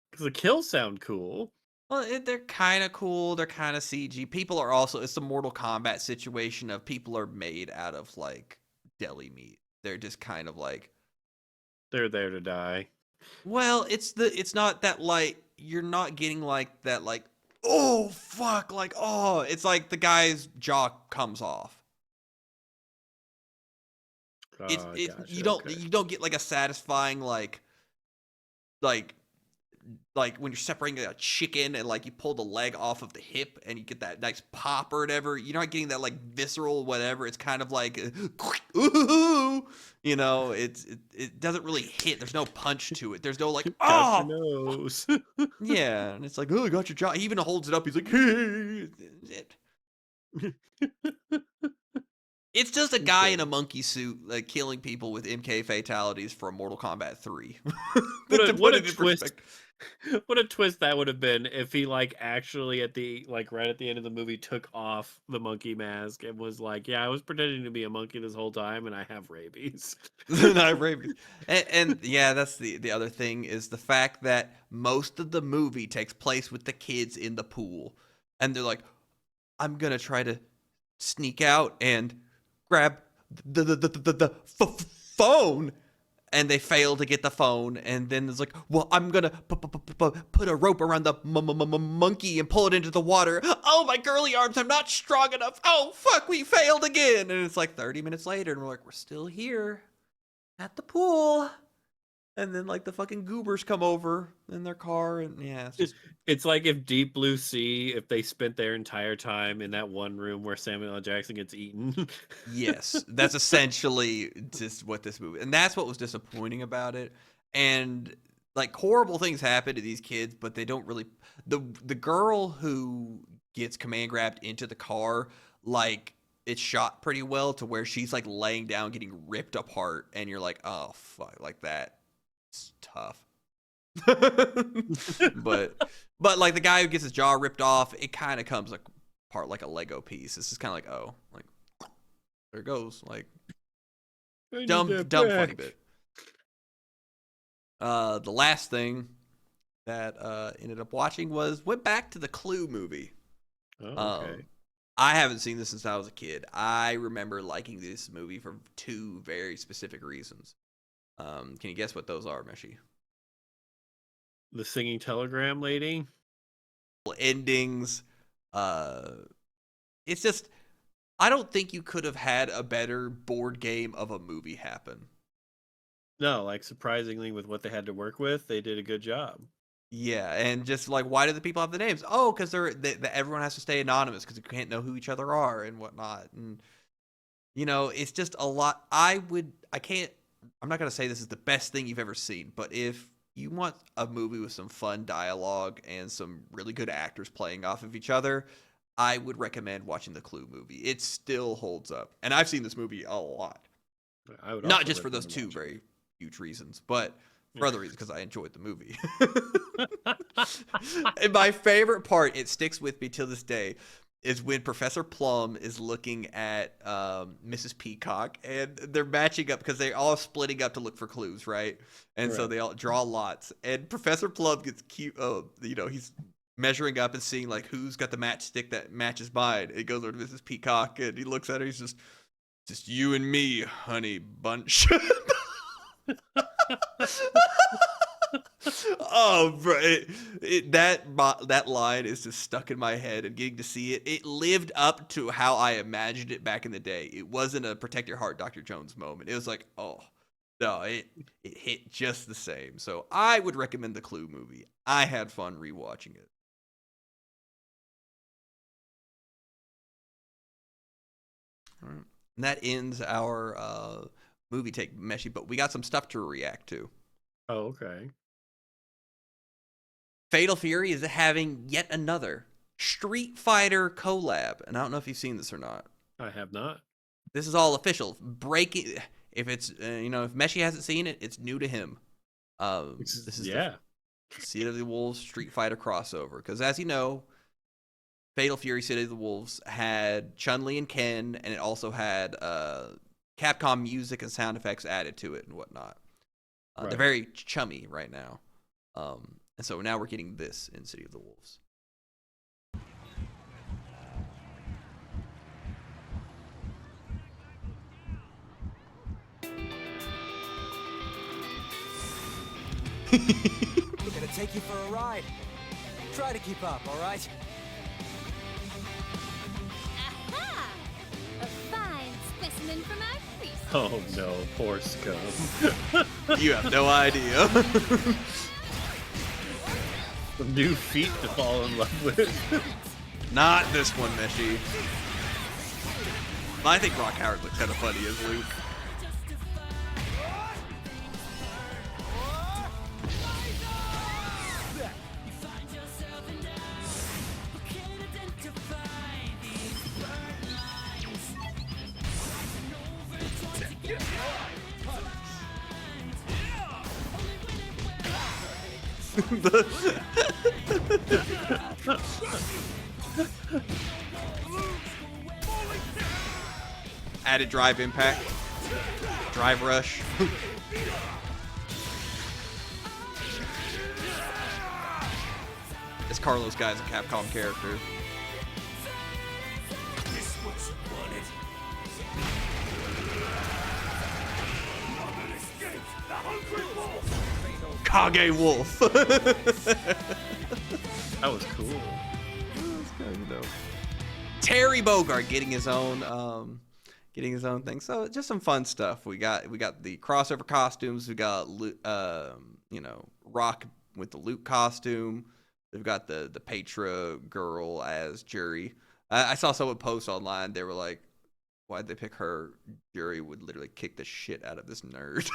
Because the kills sound cool. well, they're kind of cool. They're kind of CG. People are also, it's a Mortal Kombat situation of people are made out of like deli meat. They're just kind of like, They're there to die. well, it's not that like, you're not getting like that, like, "Oh fuck," like, oh, it's like the guy's jaw comes off. It's Gotcha, you okay. don't get like a satisfying like when you're separating a chicken and like you pull the leg off of the hip and you get that nice pop or whatever. You're not getting that like visceral whatever. It's kind of like ooh, you know, it doesn't really hit. There's no punch to it. There's no like, Got oh your nose. yeah, and it's like, "Oh, I got your jaw." He even holds it up. He's like, it's just a guy in a monkey suit like killing people with MK fatalities from Mortal Kombat 3. To What put a it in twist! perspective. What a twist that would have been if he like actually at the like right at the end of the movie took off the monkey mask and was like, "Yeah, I was pretending to be a monkey this whole time, and I have rabies." Not rabies. And yeah, that's the other thing is the fact that most of the movie takes place with the kids in the pool, and they're like, "I'm gonna try to sneak out and grab the phone," and they fail to get the phone, and then it's like, "Well, I'm gonna put a rope around the monkey and pull it into the water. Oh, my girly arms, I'm not strong enough. Oh fuck, we failed again." And it's like 30 minutes later, and we're like, "We're still here." at the pool. And then like the fucking goobers come over in their car, and yeah, it's just It's like if Deep Blue Sea, if they spent their entire time in that one room where Samuel L. Jackson gets eaten. yes, that's essentially just what this movie, and that's what was disappointing about it. And like horrible things happen to these kids, but they don't really. The girl who gets command grabbed into the car, like it's shot pretty well to where she's like laying down, getting ripped apart, and you're like, oh fuck, like that. It's tough. but like the guy who gets his jaw ripped off, it kind of comes like part like a Lego piece. It's just kind of like, oh, like there it goes, like dumb funny bit. The last thing that ended up watching went back to the Clue movie. Oh, okay. I haven't seen this since I was a kid. I remember liking this movie for two very specific reasons. Can you guess what those are, Meshi? The singing telegram lady. Endings. It's just, I don't think you could have had a better board game of a movie happen. No, like surprisingly, with what they had to work with, they did a good job. Yeah, and just like, why do the people have the names? Oh, because everyone has to stay anonymous because you can't know who each other are and whatnot. And you know, it's just a lot. I'm not gonna say this is the best thing you've ever seen, but if you want a movie with some fun dialogue and some really good actors playing off of each other, I would recommend watching the Clue movie. It still holds up, and I've seen this movie a lot. I would Not also just for those recommend two watching very huge reasons, but for other reasons because I enjoyed the movie. And my favorite part, it sticks with me till this day, is when Professor Plum is looking at Mrs. Peacock, and they're matching up because they're all splitting up to look for clues, right? And so Right. they all draw lots, and Professor Plum gets cute. He's measuring up and seeing like who's got the matchstick that matches mine. It goes over to Mrs. Peacock, and he looks at her. He's just you and me, honey bunch. Oh, bro, that line is just stuck in my head, and getting to see it, it lived up to how I imagined it back in the day. It wasn't a protect your heart, Dr. Jones moment. It was like, oh no, it hit just the same. So I would recommend the Clue movie. I had fun rewatching it. All right. And that ends our movie take, Meshi, but we got some stuff to react to. Oh, okay. Fatal Fury is having yet another Street Fighter collab, and I don't know if you've seen this or not. I have not. This is all official. Breaking. If it's if Meshi hasn't seen it, it's new to him. This is the City of the Wolves Street Fighter crossover, because as you know, Fatal Fury City of the Wolves had Chun-Li and Ken, and it also had Capcom music and sound effects added to it and whatnot. Right. They're very chummy right now. And so now we're getting this in City of the Wolves. We're gonna take you for a ride. Try to keep up, all right? Aha! A fine specimen from our precinct. Oh no, poor Scum. You have no idea. Some new feet to fall in love with. Not this one, Meshi. I think Rock Howard looks kind of funny as Luke. Added drive impact, drive rush. This Carlos guy's a Capcom character. Kage Wolf. That was cool. Terry Bogard getting his own getting his own thing. So just some fun stuff. We got the crossover costumes. We got Rock with the Luke costume. We've got the Petra girl as Jury. I saw someone post online. They were like, "Why'd they pick her? Jury would literally kick the shit out of this nerd."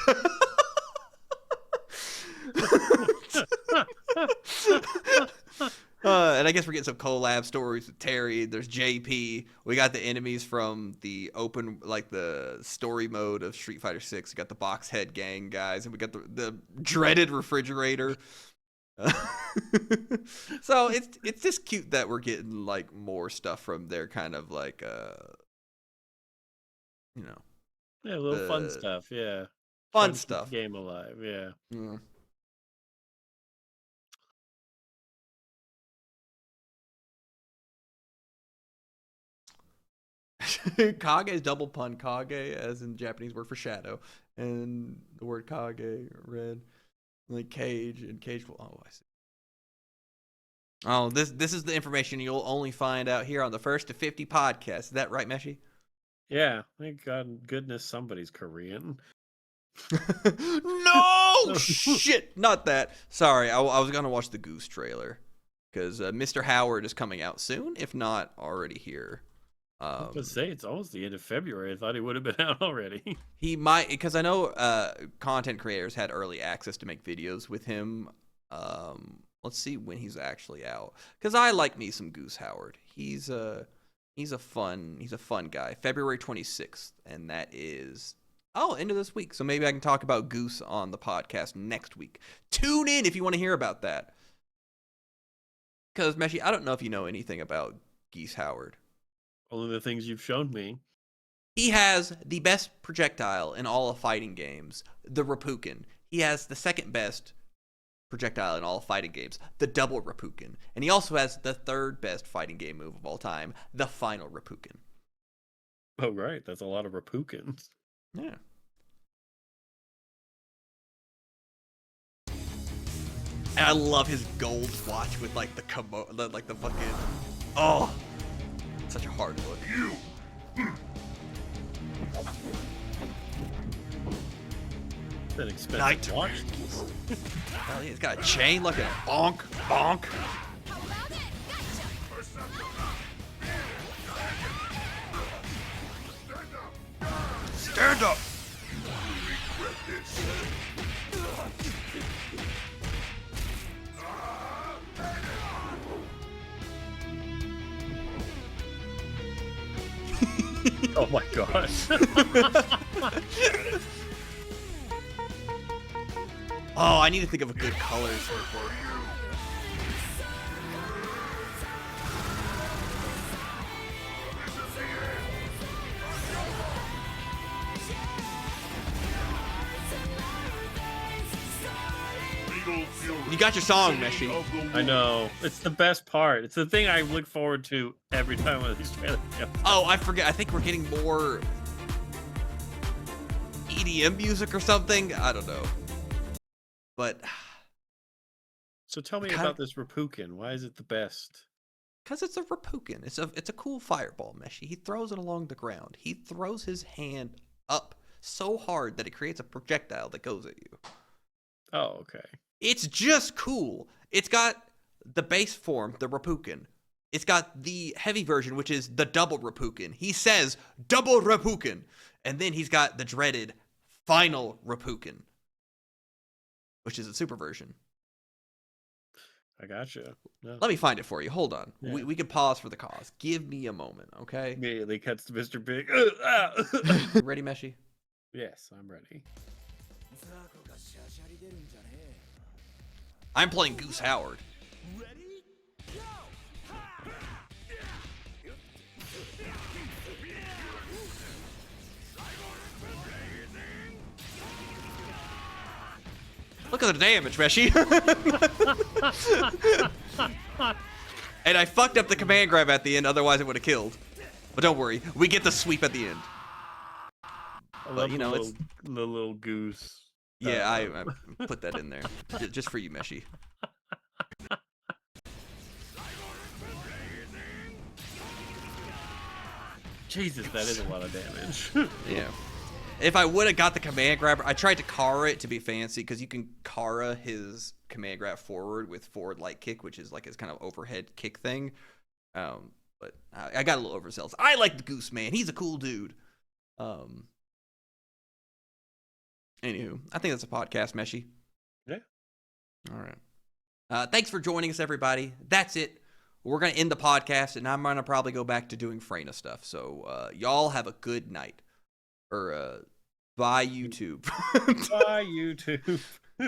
And I guess we're getting some collab stories with Terry. There's JP. We got the enemies from the open, like the story mode of Street Fighter 6. We got the box head gang guys, and we got the dreaded refrigerator. So it's just cute that we're getting like more stuff from their kind of like Yeah, a little fun stuff. Yeah, fun Keep stuff. the game alive. Yeah. Mm. Kage is double pun. Kage, as in Japanese word for shadow, and the word Kage, red, like cage, and cage. Oh, I see. Oh, this is the information you'll only find out here on the First to 50 podcast. Is that right, Meshi? Yeah. Thank God, goodness, somebody's Korean. No shit, not that. Sorry, I was gonna watch the Goose trailer because Mr. Howard is coming out soon, if not already here. I was gonna say it's almost the end of February. I thought he would have been out already. He might, because I know content creators had early access to make videos with him. Let's see when he's actually out, because I like me some Goose Howard. He's a fun guy. February 26th, and that is end of this week. So maybe I can talk about Goose on the podcast next week. Tune in if you want to hear about that. Because Meshi, I don't know if you know anything about Geese Howard. Only the things you've shown me. He has the best projectile in all of fighting games, the Reppuken. He has the second best projectile in all of fighting games, the double Reppuken. And he also has the third best fighting game move of all time, the final Reppuken. Oh, right. That's a lot of Reppukens. Yeah. And I love his gold watch with like the fucking, oh, such a hard look. It's an expensive Night. watch. Hell yeah, he's got a chain looking bonk, bonk. How about it? Gotcha! Stand up. Oh my gosh. Oh, I need to think of a good color for it. You got your song, Meshi. I know. It's the best part. It's the thing I look forward to every time one of these trailers comes. Oh, I forget. I think we're getting more EDM music or something. I don't know. But So tell me Kind about of- this Reppuken. Why is it the best? because it's a Reppuken. It's a cool fireball, Meshi. He throws it along the ground. He throws his hand up so hard that it creates a projectile that goes at you. Oh, okay. It's just cool. It's got the base form, the Reppuken. It's got the heavy version, which is the double Reppuken. He says double Reppuken. And then he's got the dreaded final Reppuken, which is a super version. I gotcha. No. Let me find it for you. Hold on. Yeah. We can pause for the cause. Give me a moment, okay? Immediately cuts to Mr. Big. You ready, Meshi? Yes, I'm ready. I'm playing Goose Howard. Ready? Go! Ha! Look at the damage, Meshi. And I fucked up the command grab at the end, otherwise it would have killed. But don't worry, we get the sweep at the end. I love you know, the little goose. Yeah, I put that in there. Just for you, Meshi. Jesus, that is a lot of damage. Yeah. If I would have got the command grabber, I tried to Kara it to be fancy because you can Kara his command grab forward with forward light kick, which is like his kind of overhead kick thing. But I got a little overzealous. I like the Goose Man. He's a cool dude. Anywho, I think that's a podcast, Meshy. Yeah. All right. Thanks for joining us, everybody. That's it. We're going to end the podcast, and I'm going to probably go back to doing Freyna stuff. So y'all have a good night. Or bye, YouTube. Bye, YouTube.